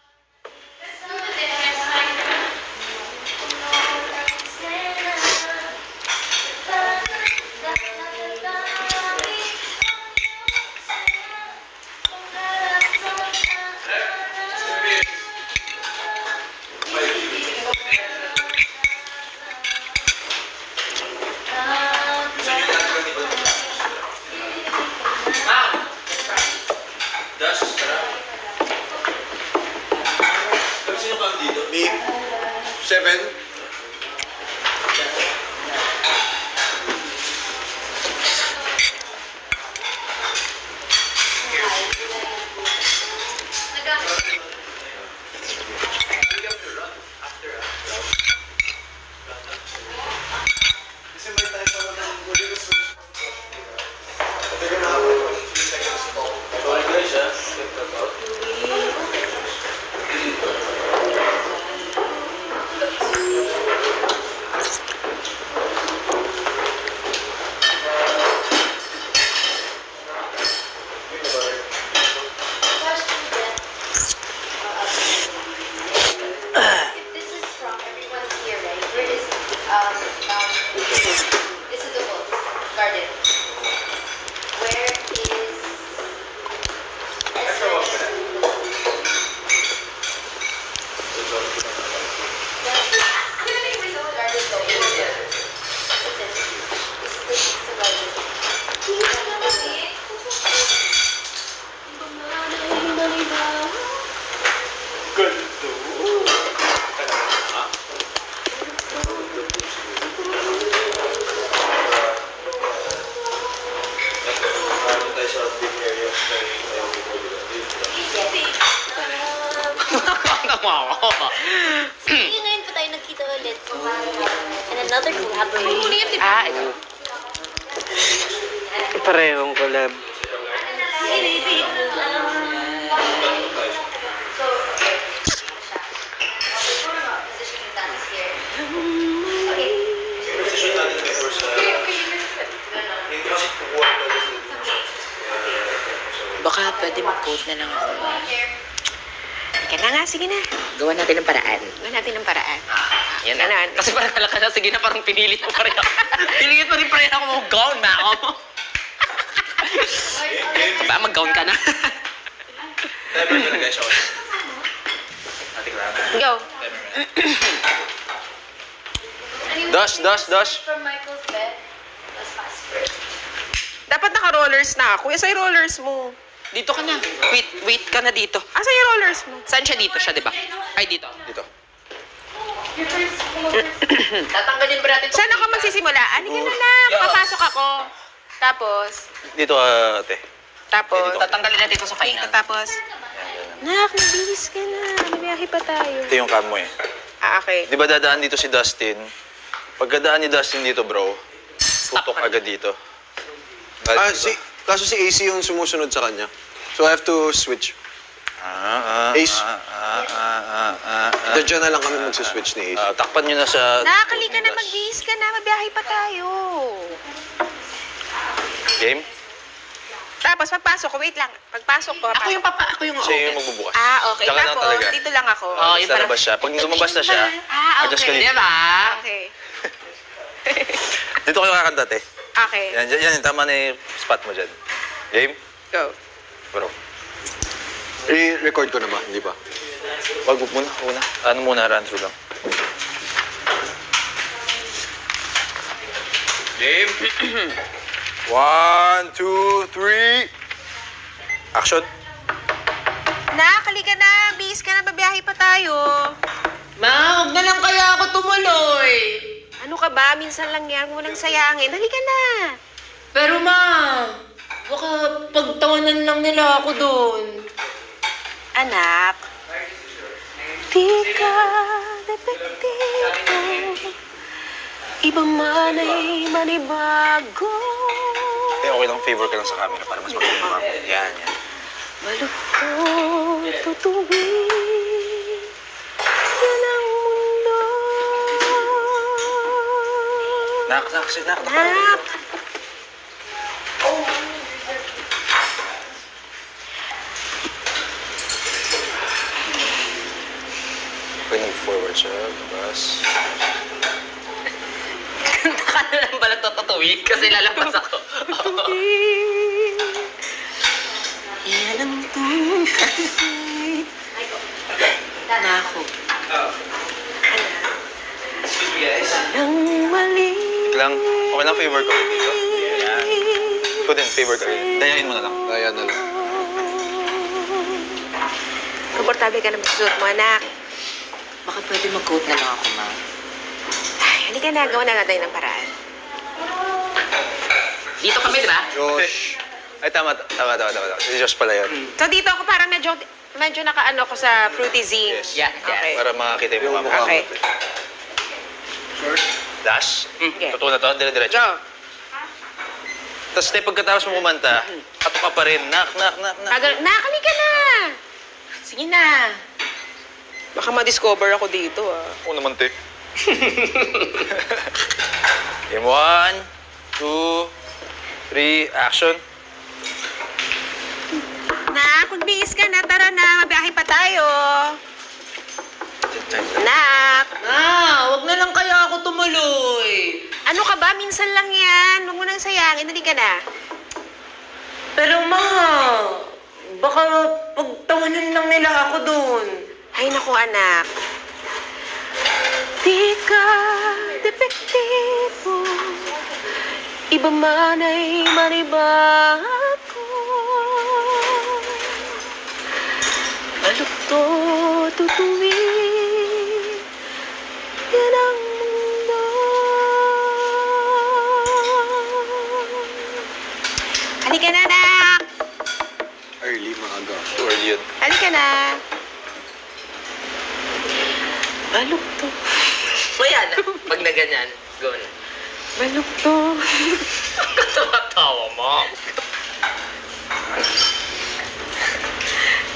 Parehong collab. Baka pwede mag-quote na lang ako ba? Sige na nga, sige na. Gawa natin ng paraan. Gawa natin ng paraan. Yan na. Kasi parang kalaka na, sige na, parang pinilit mo pa rin ako. Pinilit mo rin pa rin ako mag-gown na ako. Ba, mag-gown ka na. Timer ko na guys, okay. Ating lang. Go. Dash. From Michael's bed. That's fast. Dapat naka-rollers na ako. Yung sa'yo rollers mo. Dito ka na. Wait ka na dito. Asa yung rollers mo? Saan siya dito siya, di ba? Ay, dito. Dito. Tatanggalin ba natin? Saan ako magsisimula? Ano ka na? Papasok ako. Tapos? Dito, ate. Tapos? Tatanggalin natin ito sa final. Tapos? Nak, nabihis ka na. Nabiyahe pa tayo. Ito yung cam mo eh. Ah, okay. Di ba dadaan dito si Dustin? Pagkadaan ni Dustin dito, bro, tutok agad dito. Kaso si AC yung sumusunod sa kanya. So I have to switch. Ace. Diyan na lang kami magsiswitch ni Ace. Takpan nyo na sa... Nakakali ka na, magbihis ka na. Mabiyahe pa tayo. Game? Tapos, pagpasok ko, wait lang. Pagpasok ko, ako yung Siya yung magbubukas. Ah, okay. Diyan ka lang Tapos, talaga. dito lang ako. Sa labas siya. Pag lumabas na siya, adjust ka dito. Diba? Okay. Dito kayo kakanta, te. Okay. Yan, tama na yung spot mo dyan. Game? Go. Bro. I-record ko na ba? Hindi pa. Wag muna. Ano muna, run through lang. Game? 1, 2, 3. Action. Nakakali ka na. Bihis ka na. Babiyahe pa tayo. Ma, huwag na lang kaya ako tumuloy. Ano ka ba? Minsan lang yan. Walang sayangin. Dali ka na. Pero ma, baka pagtawanan lang nila ako doon. Anak, di ka depektibo. Iba man ay manibago. Okay lang, favor ka lang sa camera para mas maganda yung camera. Yan. Maluktot, tutuwid. Yan ang mundo. Nak. Nak! Pwede nag-forward siya, labas. Nakala lang pala tutuwid kasi lalabas ako. Yan ang tuwid. Nako. Excuse me, guys. Nang mali. Lang, okay lang, favor ko. Yan. Ikaw din, favor ka rin. Dayain mo na lang. Daya na lang. Komportable ka na masusuot mo, anak. Baka pwede mag-coat na lang ako, ma. Ay, halika na. Gawa na natin ng paraan. Dito kami, di ba? Josh. Ay, tama. Si Josh pala yun. So, dito ako parang medyo nakaano ko sa Fruity Zing. Yes. Yeah. Okay. Para makakita yung mukha mo. Okay. Dash? Okay. Totoo na to, dire-diretso. Go. Tapos, pagkatapos mo kumanta, kato ka pa rin. Nak. Nakakali ka na. Sige na. Baka ma-discover ako dito, ah. Oo naman, te. Game 1, 2, 3, action. Nak, magbihis ka na. Tara na, mabiyahe pa tayo. Nak. Huwag na lang kaya ako tumuloy. Ano ka ba? Minsan lang yan. Huwag mo nang sayangin. Dali ka na. Pero ma, baka pagtawanan lang nila ako doon. Ay, naku anak. Di ka depektibo. Iba man ay manibago. Maluktot, tutuwid. Yan ang mundo. Halika na, anak. Early, maaga. Too early yun. Halika na. Maluktot. Maya na. Pag na ganyan, go na. Maluktot. Tumatawa Mama.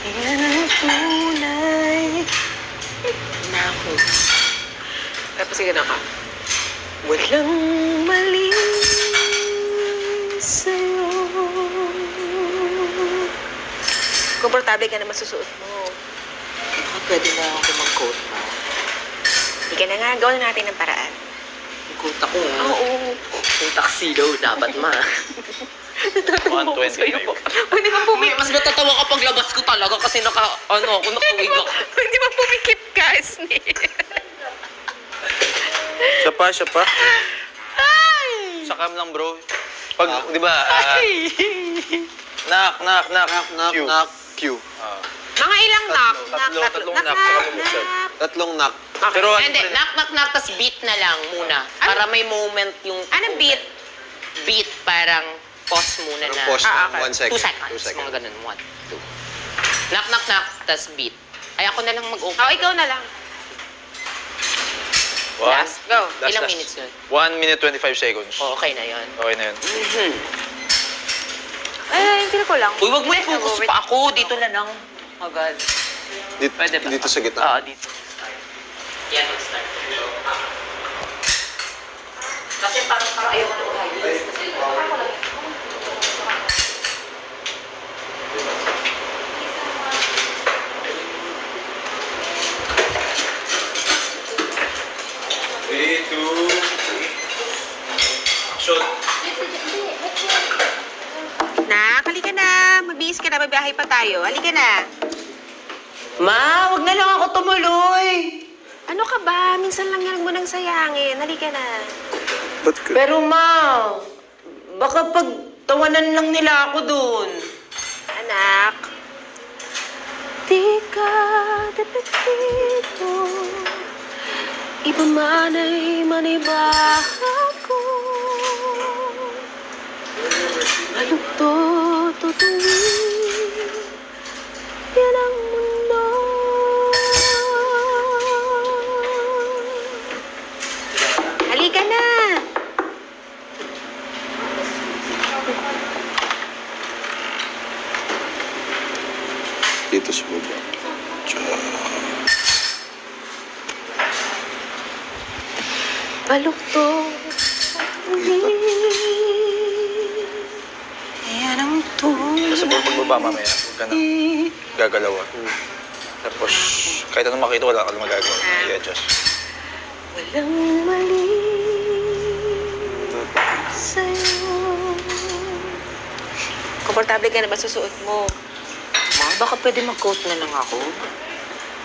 Yan ang tunay. Nako. Tapos sige na ka. Walang mali sa'yo. Komportable ka na masusuot mo. Baka pwede na ako mag-coat mo. Hindi ka na nga, gawin natin ng paraan. Mag-coat ako nga. Oo. Yung tuxedo, dapat ma. 125. Pwede ba pumikip? Mas natatawa kapag labas ko talaga kasi nakawig ako. Pwede ba pumikip ka, Snake? Siya pa. Sa cam lang, bro. Pag, di ba, knock, Q. Mga ilang knock? Tatlong knock, saka bubuksan. Tatlong knock. Pero ano Hindi, pa rin- knock, tas beat na lang muna. Para may moment yung... Anong beat? Beat, parang pause muna na. Pause Ah, na, okay. 1 second. 2 seconds. 2 seconds. Mga ganun. 1, 2. Knock, tas beat. Ay, ako na lang mag-open. Oh, ikaw na lang. Last. Go. Ilang last. minutes yun? 1 minute 25 seconds. Oh, okay na yun. Okay na yun. Ay, hindi ko lang. Uy, wag mo i-focus pa ako. Dito na lang. Agad. Pwede ba? Dito sa gitna. Oo, dito. Yan, mag-start. Kasi parang ayaw ko na umayos. Kasi parang ko lang. Three, two, action. Nak, halika na. Magbihis ka na. Mabiyahe pa tayo. Halika na. Ma, wag na lang ako tumuloy. Ano ka ba? Minsan lang yan mo nang sayangin. Halika na. Ba't ka? Pero ma, baka pagtawanan lang nila ako dun. Anak. Di ka depektibo, iba man ay manibago. Malugto, tutuwin, yan ang mundo. Halika na. Dito sa baba. Balugto, Yan ang tunay. Basta pagbaba mamaya, huwag ka na gagalaw. Tapos, kahit anong makita, wala ka lang magagawa. I-adjust. walang mali sa'yo. Komportable ka na ba susuot mo? Ma, baka pwede mag-coat na lang ako.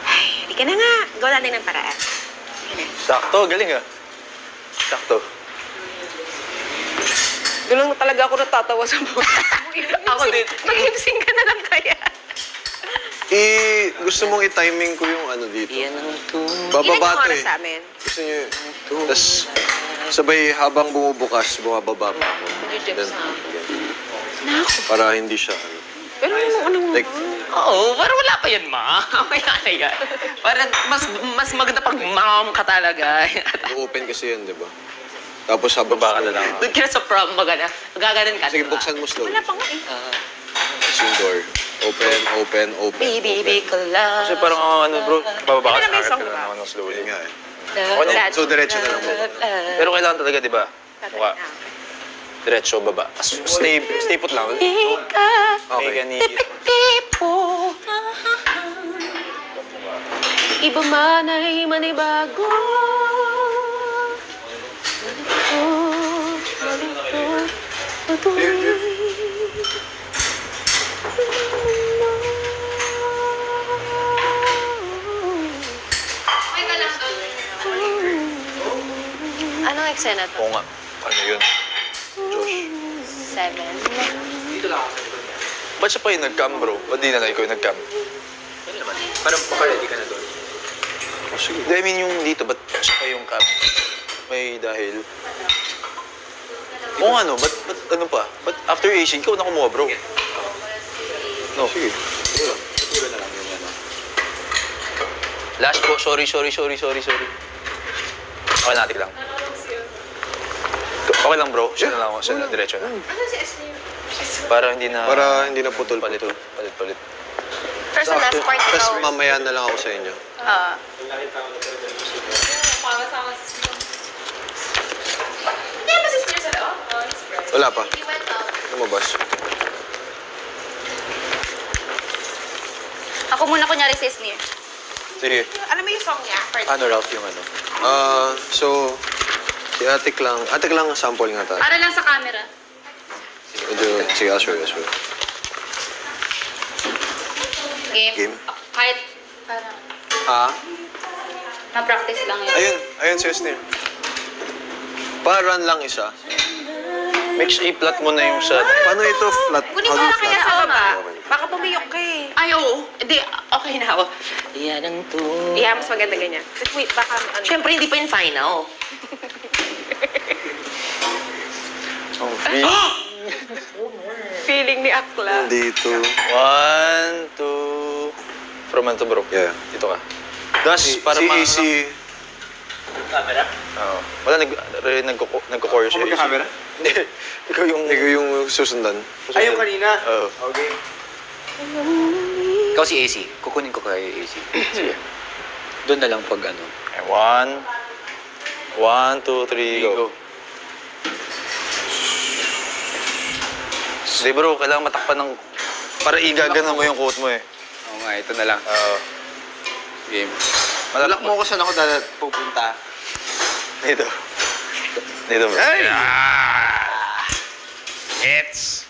Ay, halika na nga. Gawa natin ng paraan. Sakto, galing ah. Sakto. Doon lang talaga ako natatawa sa buhay. Ako din. Mag-lipsing ka na lang kaya. Gusto mong i-timing ko yung ano dito. Yan ang tunay. Bababa Ilan yung to oras eh. sa amin? Gusto niyo, tapos sabay habang bumubukas, bumababa pa ako. Then, para hindi siya, ano. Pero anong... Like, Oo, parang wala pa yan, ma. Kaya na yan. Parang mas maganda pag mom ka talaga. open kasi yan, di ba? Tapos habang Baba ka na lang. Doon ka na sa prom, magana. Magaganon ka, Sige, diba? buksan mo slowly. Wala pa nga eh. Tapos yung door. Open, open, open. Baby, ko lang. Kasi parang ano bro, bababa ka Ano na may sa song akin, ba? kailangan ng slowly. Yun nga eh. Love, So, diretso na lang po. Pero kailangan talaga, di ba? Mukha. Diretso, baba. Stay put lang. Okay. Gani. tipo. Iba man ay manibago. Malugto, tutuwin. Anong eksena to? Oo nga. Ano yun? Josh. 7. Ba't siya pa yung nag-cam, bro? Ba't di na lang ikaw yung nag-cam? Parang baka-ready ka na doon. Oh, sige. I mean, yung dito, ba't siya pa yung cam? May dahil. Oo nga, no? Ba't ano pa? Ba't after Asian, ikaw na kumuha, bro? No. Sige. Siguro na lang yun, ano. Last po. Sorry. Okay, natin lang. Okay lang bro, siya na lang ako. Siya na, diretso na. Ano si Esme? Para hindi na... putol. Palit. First and last part Tapos ikaw. mamaya na lang ako sa inyo. Hindi ba si Spears sa loob? Wala pa. He went out. Lumabas. Ako muna kunyari si Sneer. Sige. Alam mo yung song niya? Ano, Ralph, yung ano? So, si Atik lang. Atik lang, sample nga tayo. Para lang sa camera. Sige, I'll show you. Game. Game? Kahit parang na-practice lang yun. Ayun si Esnir. Paran lang isa. Mix A-flat mo na yung sa... Paano ito flat? Kunin mo How do na you kaya flat? sa baba. Baka pumiyok ka eh. Ay, oo. Hindi, okay na ako. Yan ang to. Yeah, mas maganda ganyan. Wait, baka ano. Siyempre, hindi pa yung final. Feeling ni Akla. Dito. 1, 2... From ano to bro? Yeah. Dito ka. Das, para ma... si Oo. Wala, nagko-chorus siya. Magka-camera? Hindi. Ikaw yung... Ikaw yung susundan. Ayun kanina. Oo. Okay. Ikaw si AC. Kukunin ko kay AC. Sige. Doon na lang pag ano. Okay, 1, 2, 3, go. Hindi bro, kailangan matakpan ng... Para igagana mo yung quote mo eh. Oo nga, ito na lang. Game. Malak mo ko saan ako pupunta. Dito. Dito bro. Hey! Hits!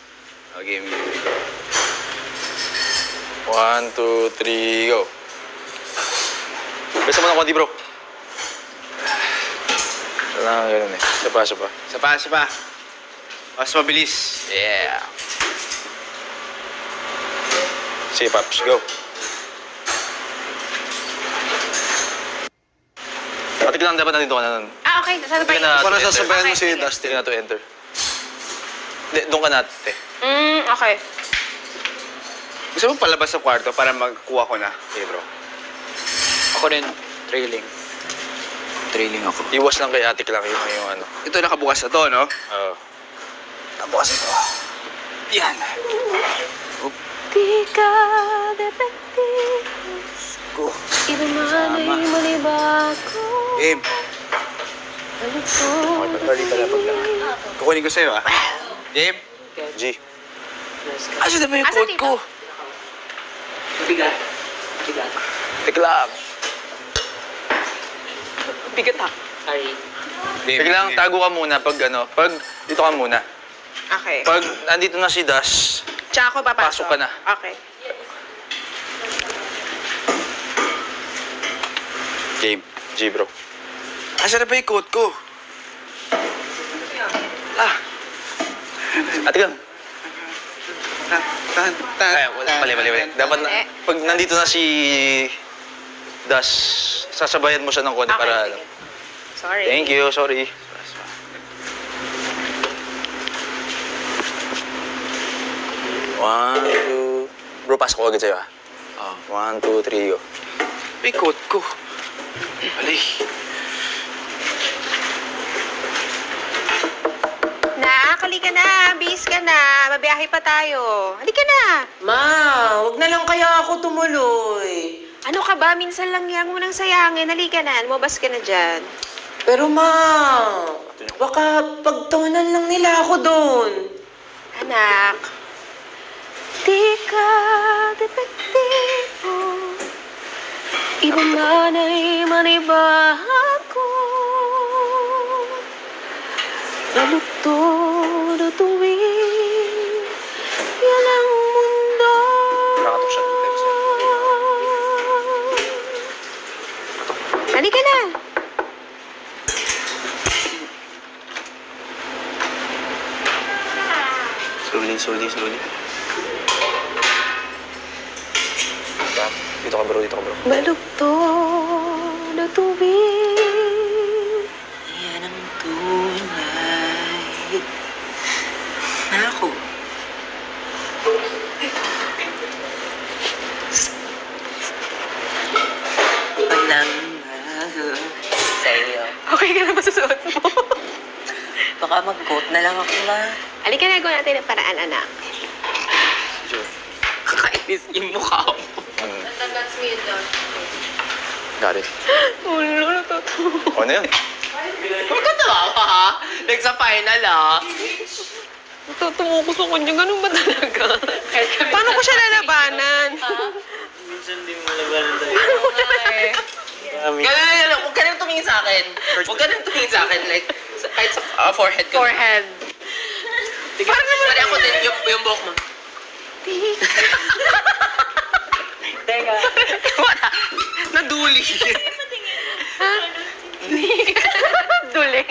Oh, game. 1, 2, 3, go. Besa mo ng konti bro. Kailangan ganun eh. Isa pa. Isa pa. Mas mabilis. Yeah. Sige, Paps. Go. Pati lang dapat nandito ka na nun. Ah, okay. Saan ba Hindi ka na Para to enter. sasabayan mo Okay, si sige. Dustin. Hindi ka na to enter. Hindi, doon ka na, te. Okay. Gusto mo palabas sa kwarto para magkuha ko na? Okay, bro. Ako rin, trailing. Trailing ako. Iwas lang kay Atik lang yung ano. Ito nakabukas na to, no? Oo. Nakabukas ito. Yan. Di ka depende. Go. Iba man ay mali ba ako? Game. Ano to? Sorry pala paglang. Kukunin ko sa'yo, ah. Game. G. Asan na ba yung Asan code dito? ko? Bigat. Tiklang. Bigat ha. Sorry. Biglang tago ka muna pag ano, pag dito ka muna. Okay. Pag nandito na si Das, Tsaka ako papasok. pasok ka na. Okay. Game. G, bro. Asan na ba yung code ko? Atik lang. Ay, mali. Dapat na, pag nandito na si Das, sasabayan mo siya ng konti Okay, para... sige. Sorry. Thank you, sorry. One, two... Bro, pasok ko agad sa'yo, ha? 1, 2, 3, go. May code ko. Alay. Halika na. Bis ka na. Mabiyahe pa tayo. Halika na. Ma, wag na lang kaya ako tumuloy. Ano ka ba? Minsan lang yan. Huwag mo nang sayangin. Halika na. Lumabas ka na dyan. Pero ma, baka pagtawanan lang nila ako doon. Anak. Di ka depektibo. Iba man ay maniba ako. Nalugto na tuwing yan ang mundo. Nakakatok siya ng text. Halika na. Slowly. Dito ka, bro. Malugto na tuwing Yan ang tunay na ako. Panangako sa'yo. Okay ka na ba sa suot mo? Baka mag-coat na lang ako, ma. Halika na, gawin natin ang paraan, anak. Kakainis yung mukha mo. That's me and Doc. Got it. Ulo, natatawa. Ano yan? Huwag ka tawa, ha? Like sa final, ha? Natatawa ko sa kanya. Ganun ba talaga? Paano ko siya lalabanan? Minsan di mo malabanan tayo. Dami. Huwag ka nang tumingin sa akin. Huwag ka nang tumingin sa akin. Like, kahit sa forehead ka. Forehead. Parang naman ako din yung buhok mo. Teka. Wala. Naduli. Duling.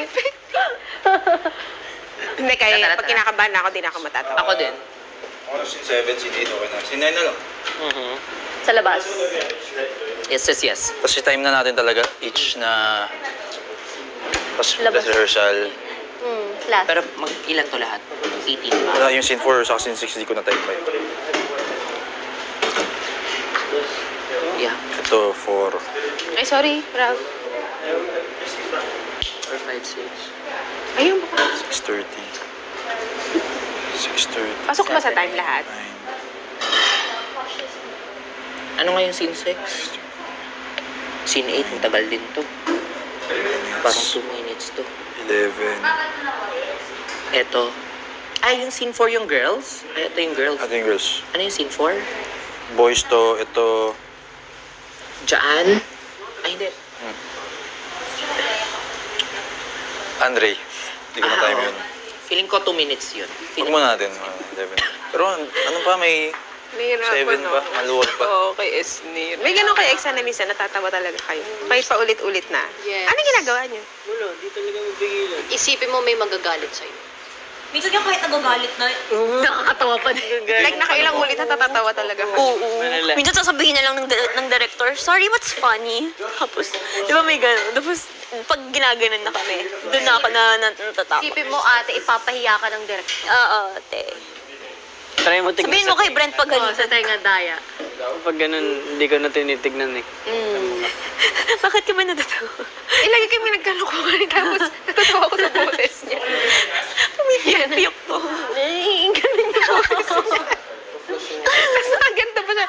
Hindi, kaya Tara, pag tara. kinakabahan na ako, di na ako matatawa. Ako din. Ako sin 7, sin 8, okay na. Sin 9 na lang. Sa labas. Yes. Kasi time na natin talaga each na... Tapos Labas. rehearsal. Last. Pero ilan to lahat? 18 ba? Wala yung scene 4 sa scene 6, di ko na time pa. Yeah. Ito, 4. Ay, sorry, Ralph. 4, 5, 6. Ayun ba? 6:30. 6:30. Pasok ba sa time lahat? 9. Ano nga yung scene 6? Scene 8, ang tagal din to. Parang 2 minutes to. 11. Eto. Ay, yung scene 4 yung girls? Ay, ito yung girls. Ito yung girls. Ano yung scene 4? Boys to, ito... Jaan? Ay, hindi. Andre. Hindi ko na time oo. yun. Feeling ko 2 minutes yun. Huwag muna natin, 11. Pero ano pa, may 7 pa, maluwag pa. Oo, kay Esnir. May ganun kay Exa na minsan, natatawa talaga kayo. Kahit paulit-ulit na. Yes. Ano ginagawa niyo? Wala, di talaga mabigilan. Isipin mo may magagalit sa'yo. Minsan yung kahit nagagalit na. Nakakatawa pa din. Like, nakailang ulit natatawa talaga kayo. Oo. Manala. Minsan sasabihin na lang ng director, sorry, what's funny? Tapos, di ba may gano'n? Tapos, pag ginaganon na kami, doon na ako natatakot. Isipin mo, ate, ipapahiya ka ng director. Oo, te. Try mo tignan Sabihin mo kay Brent pag Oo, ganito. sa tenga daya. Pag ganun, hindi ko na tinitignan eh. Bakit ka ba natatawa? Lagi kami nagkalokohan tapos natatawa ko sa boses niya. Pumipiyok ko. Ay, ganun yung boses niya. Tapos nakaganda pa siya.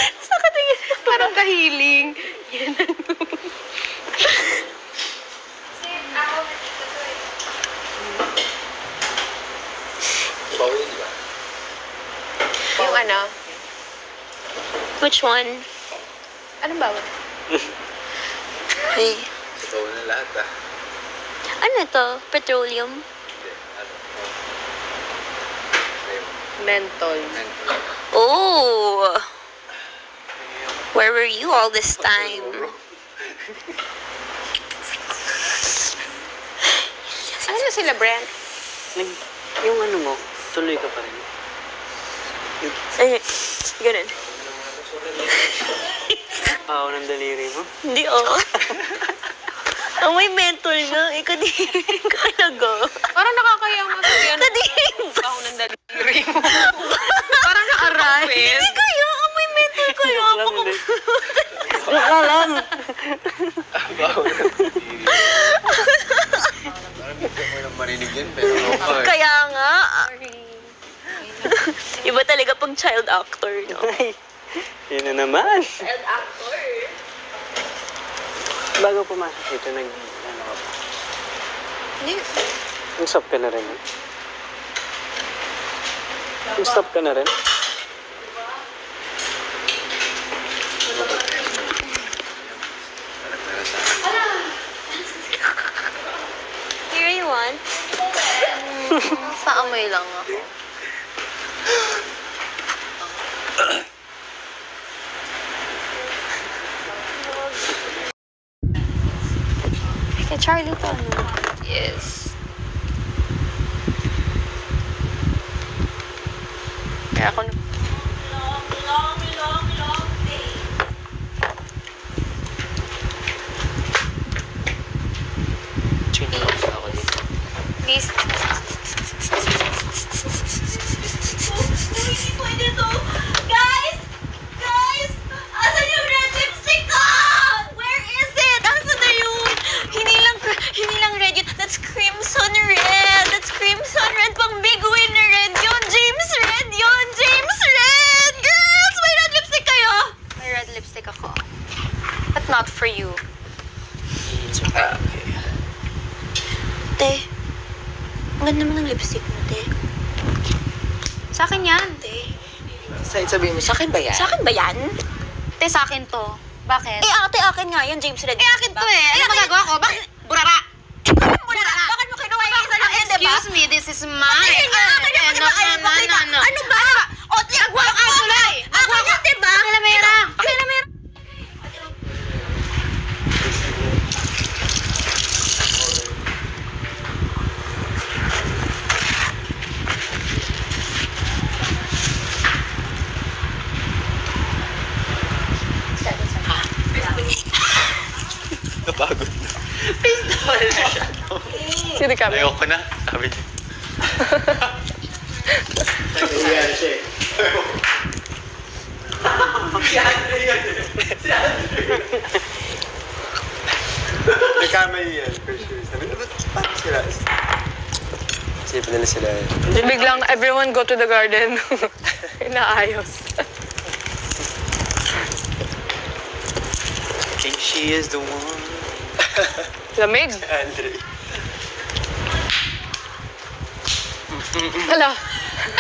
Tapos nakatingin. Parang kahiling. Yung ano? Which one? Anong bawal? Hey. Ikaw na lahat ah. Ano to? Petroleum? Mental. Oh! Where were you all this time? Ano na sila, Brent? Yung ano mo, tuloy ka pa rin. Ay, ganun. Pao ng daliri mo. Hindi, oh. Ang may mentor nga, eh, kadiri ka talaga. Parang nakakaya nga sabihan. Kadiri ba? Ako ng daliri mo. Parang naaray. Hindi kaya, ang may mentor kayo. Wala lang. Marinig yan, pero okay. Kaya nga. Iba talaga pag child actor, no? Yun na naman. Child actor? Bago pumasok dito, ano ka pa? Nag-stop ka na rin. Nag-stop ka na rin? Here you want? Paamoy lang ako. Kay Charlie to, ano? Yes. Kaya ako Chinos ako dito. Please. Hindi pwede to. Guys! Guys! Asan yung red lipstick ko? Where is it? Asan na yun? Hindi lang red yun. That's ganda naman ng lipstick mo, te. Sa akin yan, te. Sabihin mo, sa akin ba yan? Sa akin ba yan? Te, sa akin to. Bakit? Eh, ate, akin nga yan, James Red. akin to eh. Ano magagawa ko? Bakit? Burara! Bakit mo kinuha yung isa lang yan, diba? Excuse me, this is mine. Ano ba? O, tiyagwa ka tuloy! Akin yan, diba? Pakilamera. Pakilamera. Napagod na. Sino kami? Ayoko na, sabi niya. Nagkamali yan, for sure. Sabi na, ba't parang sila? Isipin nila sila yan. Biglang everyone go to the garden. Inaayos. think she is the one. Lamig. Andre. Hala.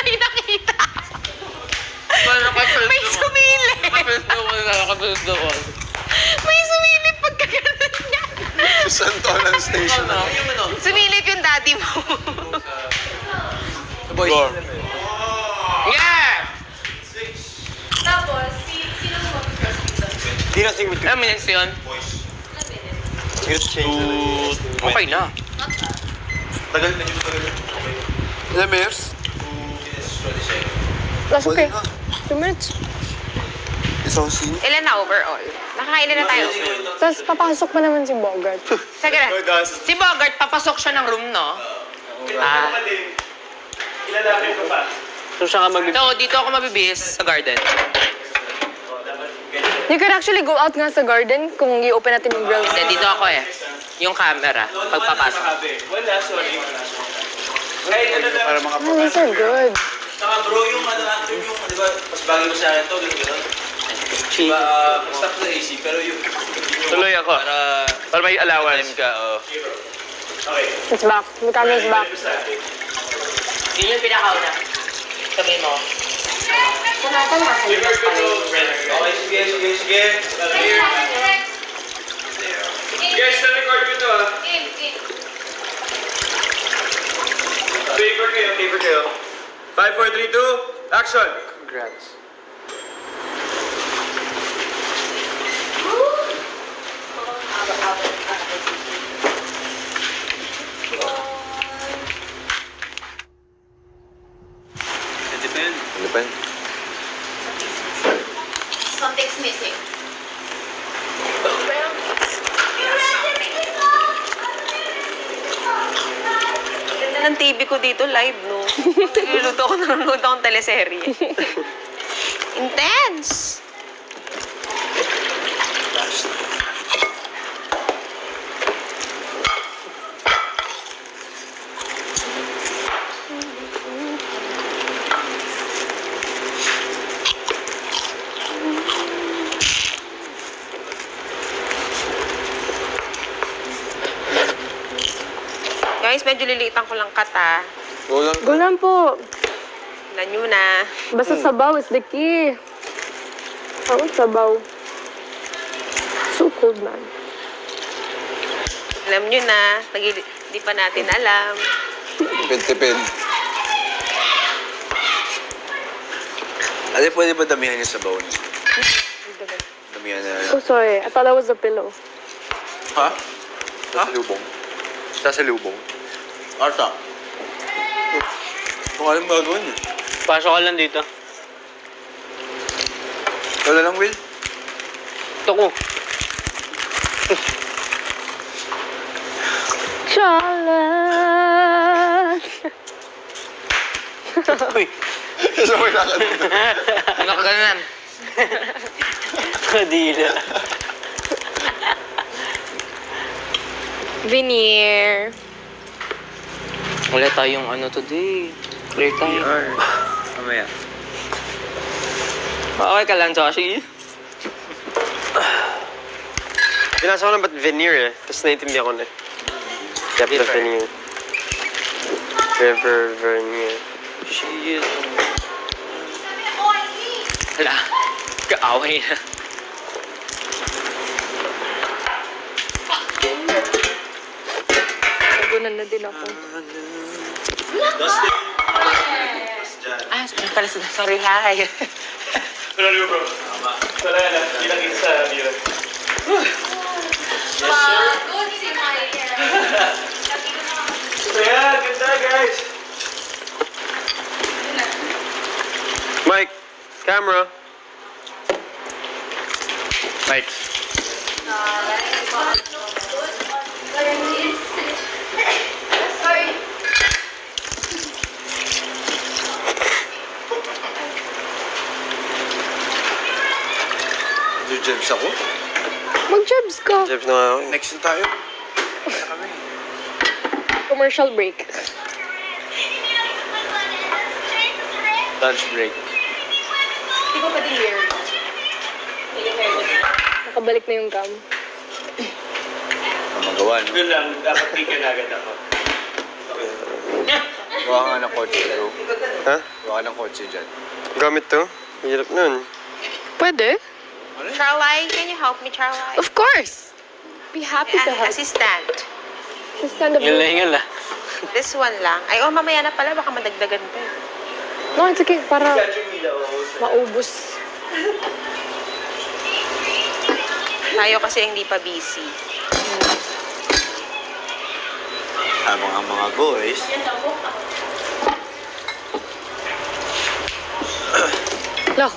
Ay, nakita. May sumilip. May sumilip pagkaganon niya. Santolan Station. Sumilip yung daddy mo. Boys. Yeah! Tapos, sino mo mag-trust? Di na sing with Ano minutes yun? Okay na. Tagal na dito, tagal na. Ilan minutes? That's okay. 2 minutes. Isang scene? Ilan na overall? Nakakailan na tayo? Tapos papasok pa naman si Bogart. Sige na. Si Bogart, papasok siya ng room, no? Ah. Ilalapit ko pa. So, saan ka magbibigay? So, dito ako mabibis sa garden. You could actually go out nga sa garden kung i-open natin yung grill. Hindi, dito ako eh. Yung camera, pagpapasok. Wala, sorry. Kahit ano lang. Para mga Oh, these are good. Saka bro, yung ano actor yung, di ba, mas bagay mo sa akin to, gano'n. Diba, mag-stop sa AC, pero yung... Tuloy ako. Para may allowance. Time ka, Okay. It's back. The camera's back. Yun yung pinakauna. Sabihin mo. Sa natin, nasa labas pa rin. Okay, sige, sige, sige. Guys, na-record ko to ah. Favor kayo, favor kayo. 5, 4, 3, 2, action! Congrats. Ano pa yun? Something's missing. Ganda ng TV ko dito, live, no? Niluluto ako, nanonood akong teleserye. Intense! Guys, medyo lilitan ko lang kata. Ulang. Go lang po. Alam nyo na. Basta sabaw is the key. Oh, sabaw. So cold, man. Alam nyo na. Di pa natin alam. Tipid-tipid. Ate, pwede ba damihan niya sa bone? Damihan na. Oh, sorry. I thought that was a pillow. Ha? Sa lubong. Sa lubong. Arta. Kung alam gagawin niya. Pasok ka lang dito. Wala lang, Will. Ito ko. Charlotte! Uy. Sabay na ka dito. Nakaganan. Kadila. Veneer. Wala tayong ano today. Clear tayo. Mamaya. Okay ka lang, Joshi? Binasa ko na ba't veneer eh. Tapos naintindihan ko na. Depth of veneer. River Vernier. She is... Wala. Kaaway na. Nagunan na din ako. Dustin. Ah, pala, sorry, hi. Pero di ba, bro? Tama. Wala na. Ilang isa. Yes, sir. Good si Maya. Ayan, ganda, guys. Mike, camera. Mike. Jebs ako? Mag-jobs ka. Jebs na nga ako. Next na tayo. Commercial break. Lunch break. Di ba pa din weird? Nakabalik na yung cam. Ang magawa, no? Doon lang, dapat tingin agad ako. Gawa ka ng kotse, bro. Ha? Gawa ka ng kotse dyan. Gamit to? Hirap nun. Pwede? Charlie, can you help me, Charlie? Of course. Be happy to help. Assistant. Just stand up. Hingal na hingal ah. This one lang. Ay, mamaya na pala. Baka madagdagan pa. No, it's okay. Para maubos. Tayo kasi hindi pa busy. Habang ang mga boys... Look.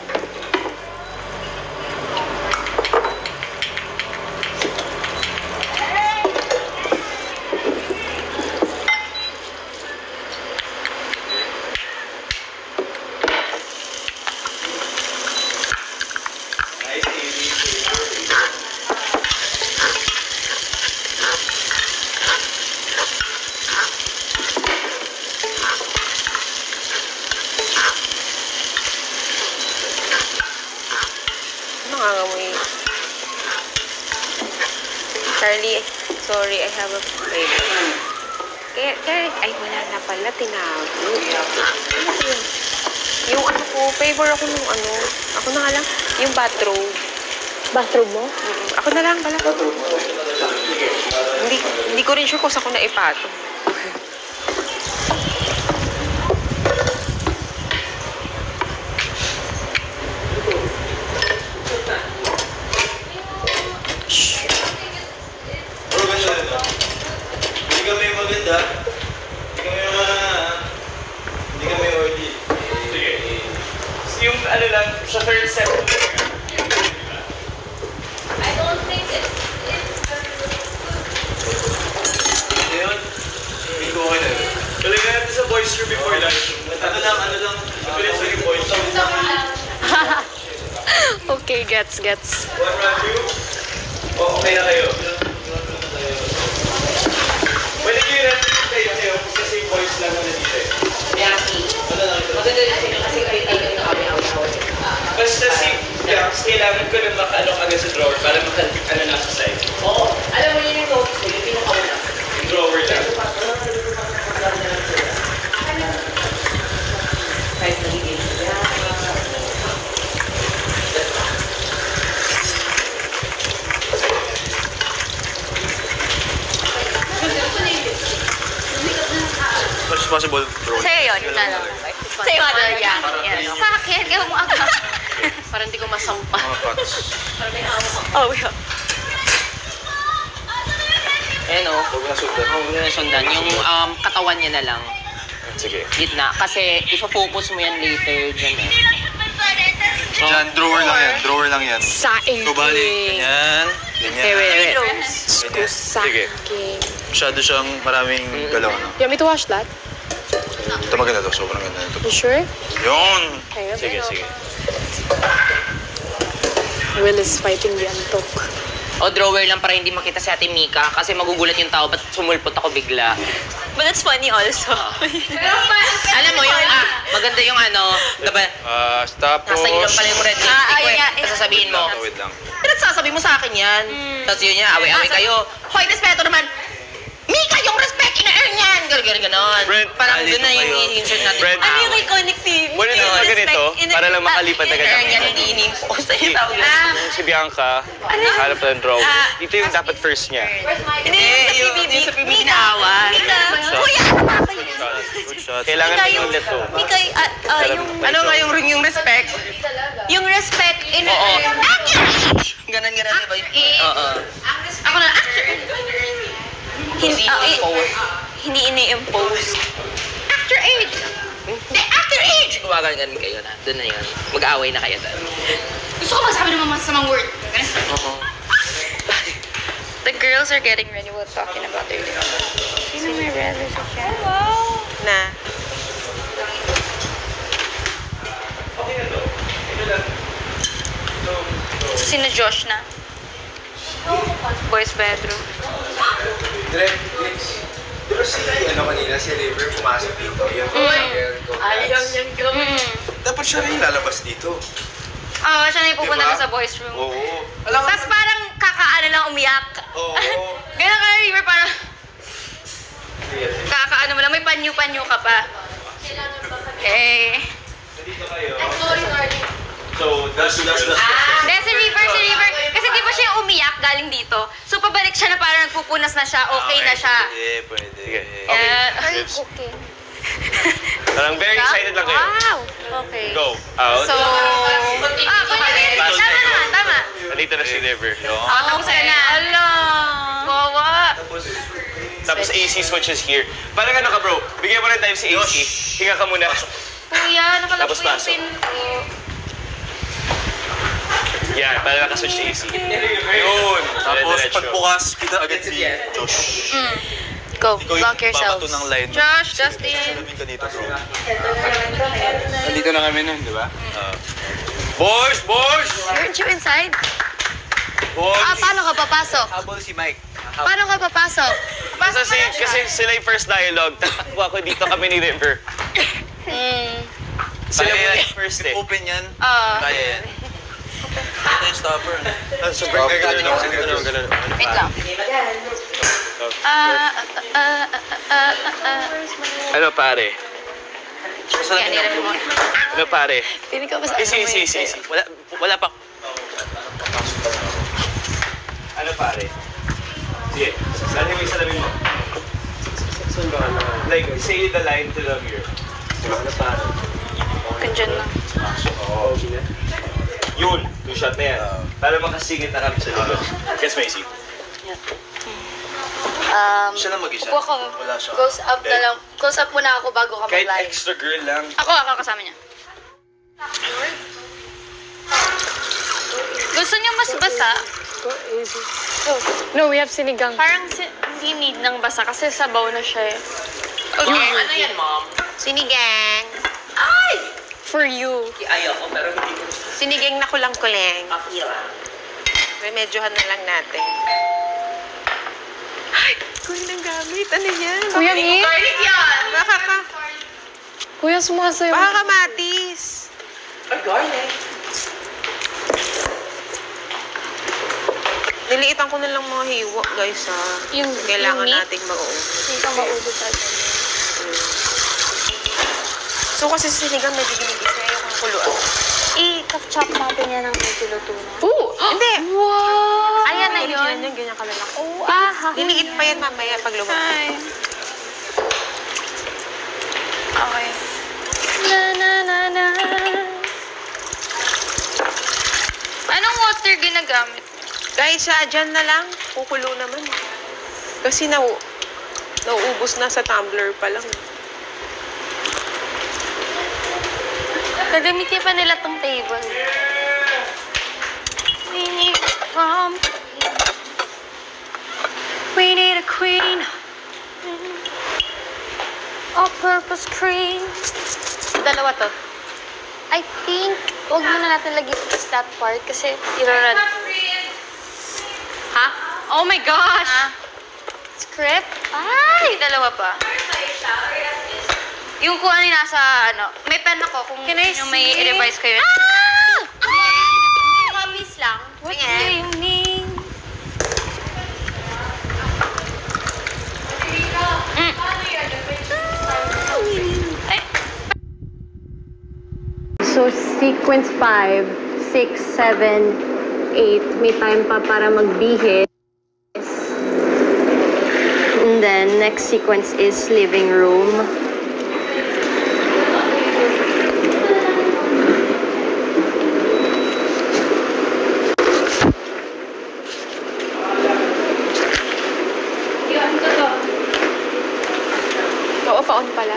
Charlie, sorry, I have a favor. Kaya, ay, wala na pala, tinago. Yung ano ko, favor ako nung ano, ako na nga lang, yung bathrobe. Bathrobe mo? Ako na lang pala. Hindi ko rin sure kung saan ko na ipato. Yung ano lang, sa third set. I don't think it's Ayun. Hindi ko okay na. Tuloy nga natin sa boys room before lunch. Ano lang. Bilis sa yung boys room. Okay, gets. One round two. Okay na kayo. Pwede kayo natin kayo kasi yung boys lang na dito eh. Maganda rin sila kasi kayo yung away-away. Basta kailangan ko lang makaalok agad sa drawer para ano nasa side. Oo. Alam mo yun yung notes ko, yung pinakauna. Yung drawer lang. Kahit nagiging. Much as possible, bro. Sa'yo yun, na lang. Sa'yo nga doon, yan. Sa akin, gawin mo agad. Parang hindi ko masampa. Mga cuts. Oh, yeah. Ayan o. Huwag na sundan. Huwag na sundan. Yung katawan niya na lang. Sige. Gitna. Kasi ifo-focus mo yan later dyan eh. Diyan, drawer lang yan. Saing. So, bali, ganyan. Wait. Ganyan. Sige. Okay. Masyado siyang maraming galaw, no? You want me to wash that? Ito maganda to, sobrang ganda nito. You sure? Yun! Okay. Sige. Will is fighting the antok. O drawer lang para hindi makita si Ate Mika kasi magugulat yung tao ba't sumulpot ako bigla. But that's funny also. Alam mo yung maganda yung ano, diba? Tapos... Nasa ilong pala yung red lipstick ko yun nga. eh. Sasabihin mo. Wait lang. Pinagsasabi mo sa akin yan. Tapos yun niya, away-away kayo. Hoy, respeto naman! Mika, yung respect ina-earn ganyan. Ganon. Brent, Parang alito doon na yung kayo. insert natin. Brent, Ano yung iconic TV? Muna na mga ganito, para lang makalipad na ganyan. Ganyan, hindi ini-impose. Ayun tawag yun. Yung si Bianca, hanap ng draw. Dito yung dapat first niya. Hindi, yung sa PBB na awa. Kuya! Good shot. Kailangan Mika, ng yung- ulit to. Mika, yung... Ano nga yung ring yung respect? Yung respect in... Oo. Ganon, diba? Oo. Ako na, actor. Hindi, hindi ini-impose. Actor age! Hindi, actor age! Gumaganon kayo na. Doon na yun. Mag-aaway na kayo doon. Gusto ko magsabi ng mga masamang word. Oo. The girls are getting ready while talking about their day. Sino may brother sa siya? Na. Sino Josh na? Boys bedroom. Direct, di ba si, kanina, si River pumasok dito? Yung Ayaw niyang gawin. Dapat siya rin lalabas dito. Oo, siya na yung pupunta Diba? doon sa boys room. Oo. Tapos parang kakaano lang umiyak. Oo. Ganun ka, River, parang... Kakaano mo lang, may panyo-panyo ka pa. Eh... So, that's Hindi, si River. Kasi di ba siya yung umiyak galing dito? So, pabalik siya na parang nagpupunas na siya, okay na siya. Pwede. Sige. Okay. Parang very excited lang kayo. Wow! Okay. Go. Out. So... kunyari. Tama naman, tama. Nandito na si River. Tapos ka na. Ala! Kawa. Tapos AC switches here. Parang ano ka bro, bigyan mo rin time si AC. Hinga ka muna. Kuya, nakalap Tapos ko yung pasok. pin ko. Yan, para nakaswitch si AC. Yun. Tapos Diretso. pagbukas, kita agad si Josh. Go, Ikaw yung block yourselves. babato ng line. Josh, Justin. Sabihin ka dito, bro. Nandito na kami nun, di ba? Boys! Aren't you inside? Boys! Paano ka papasok? Habol si Mike. Paano ka papasok? Kasi sila yung first dialogue. Tatakbo ako dito kami ni River. Sila muna yung first eh. Open yan. Kaya yan. Ito yung stopper. Super ganun. Wait lang. Ano pare? Yan, nilagay mo. Ano pare? Pili ka ba sa Easy. Wala pa. Ano pare? Sige, sabi mo yung salamin mo. Like, say the line to the mirror. Ano pare? Kandyan lang. Oo. Yun, yung shot na yan. Para makasingit na kami sa likod. Guess Macy. Siya lang mag-isa. Upo ko. Wala siya. Close up na lang. Close up muna ako bago ka Kahit mag-live. extra girl lang. Ako kasama niya. Gusto niyo mas basa? No, we have sinigang. Parang hindi need ng basa kasi sabaw na siya eh. Okay, ano yan, mom? Sinigang. For you. Ayaw ko, pero hindi ko. Sinigang na kulang-kulang. Pakira. Medyohan na lang natin. Ay, kunin ang gamit. Ano yan? Kuya, Nick? Garlic yan! Kuya, sumasayaw. Baka kamatis. Garlic. Niliitan ko na lang mga hiwa, guys, ha. Kailangan nating mag-uong. Hindi ka maubos agad. So, kasi sa sinigang medyo ginigis. Kaya yung kuluan. I-chop natin yan ng medyo luto na. Hindi. Wow! Ayan na yun. Ganyan kalalaki. Oh, Liliit pa yan mamaya pag lumaki. Hi. Okay. Na. Anong water ginagamit? Guys, dyan na lang. Kukulo naman. Kasi nauubos na sa tumbler pa lang. Gagamitin pa nila tong table. We need prom. We need a queen. All-purpose cream. Dalawa to. I think, huwag muna natin lagyan sa that part kasi irarad. Ha? Oh my gosh! Script? Ay, dalawa pa. Yung kung ano yung nasa, may pen ako kung yung may i-revise kayo. Copies lang. What do you mean? So, sequence 5, 6, 7, 8. May time pa para magbihis. And then, next sequence is living room. Oo, pa-on pala.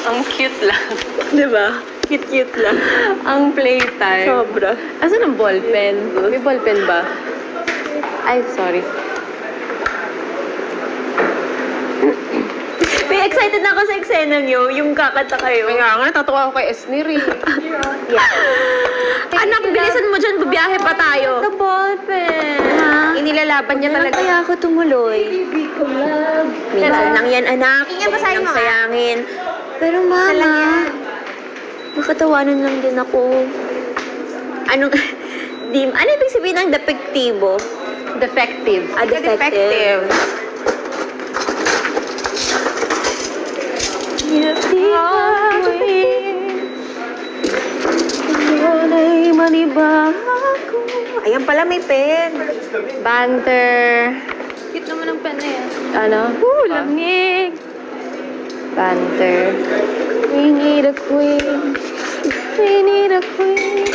Ang cute lang. Diba? Cute lang. Ang playtime. Sobra. Asan ang ballpen? May ballpen ba? Ay, sorry. May excited na ako sa eksena niyo, yung kakanta kayo. Kaya nga, natatawa ako kay Esniri. Anak, bilisan mo dyan, babiyahe pa tayo. The ballpen. Ha? Inilalaban niya talaga. Kaya ako tumuloy. Minsan lang yan, anak. Ingat, basahin mo, Huwag nang sayangin. Pero mama, makatawanan lang din ako. Ano ibig sabihin ng depektibo? Defective. Defective. Ayan pala, may pen. Banter. Cute naman ang pen na yan. Ano? Lamig. Banter. We need a queen. We need a queen.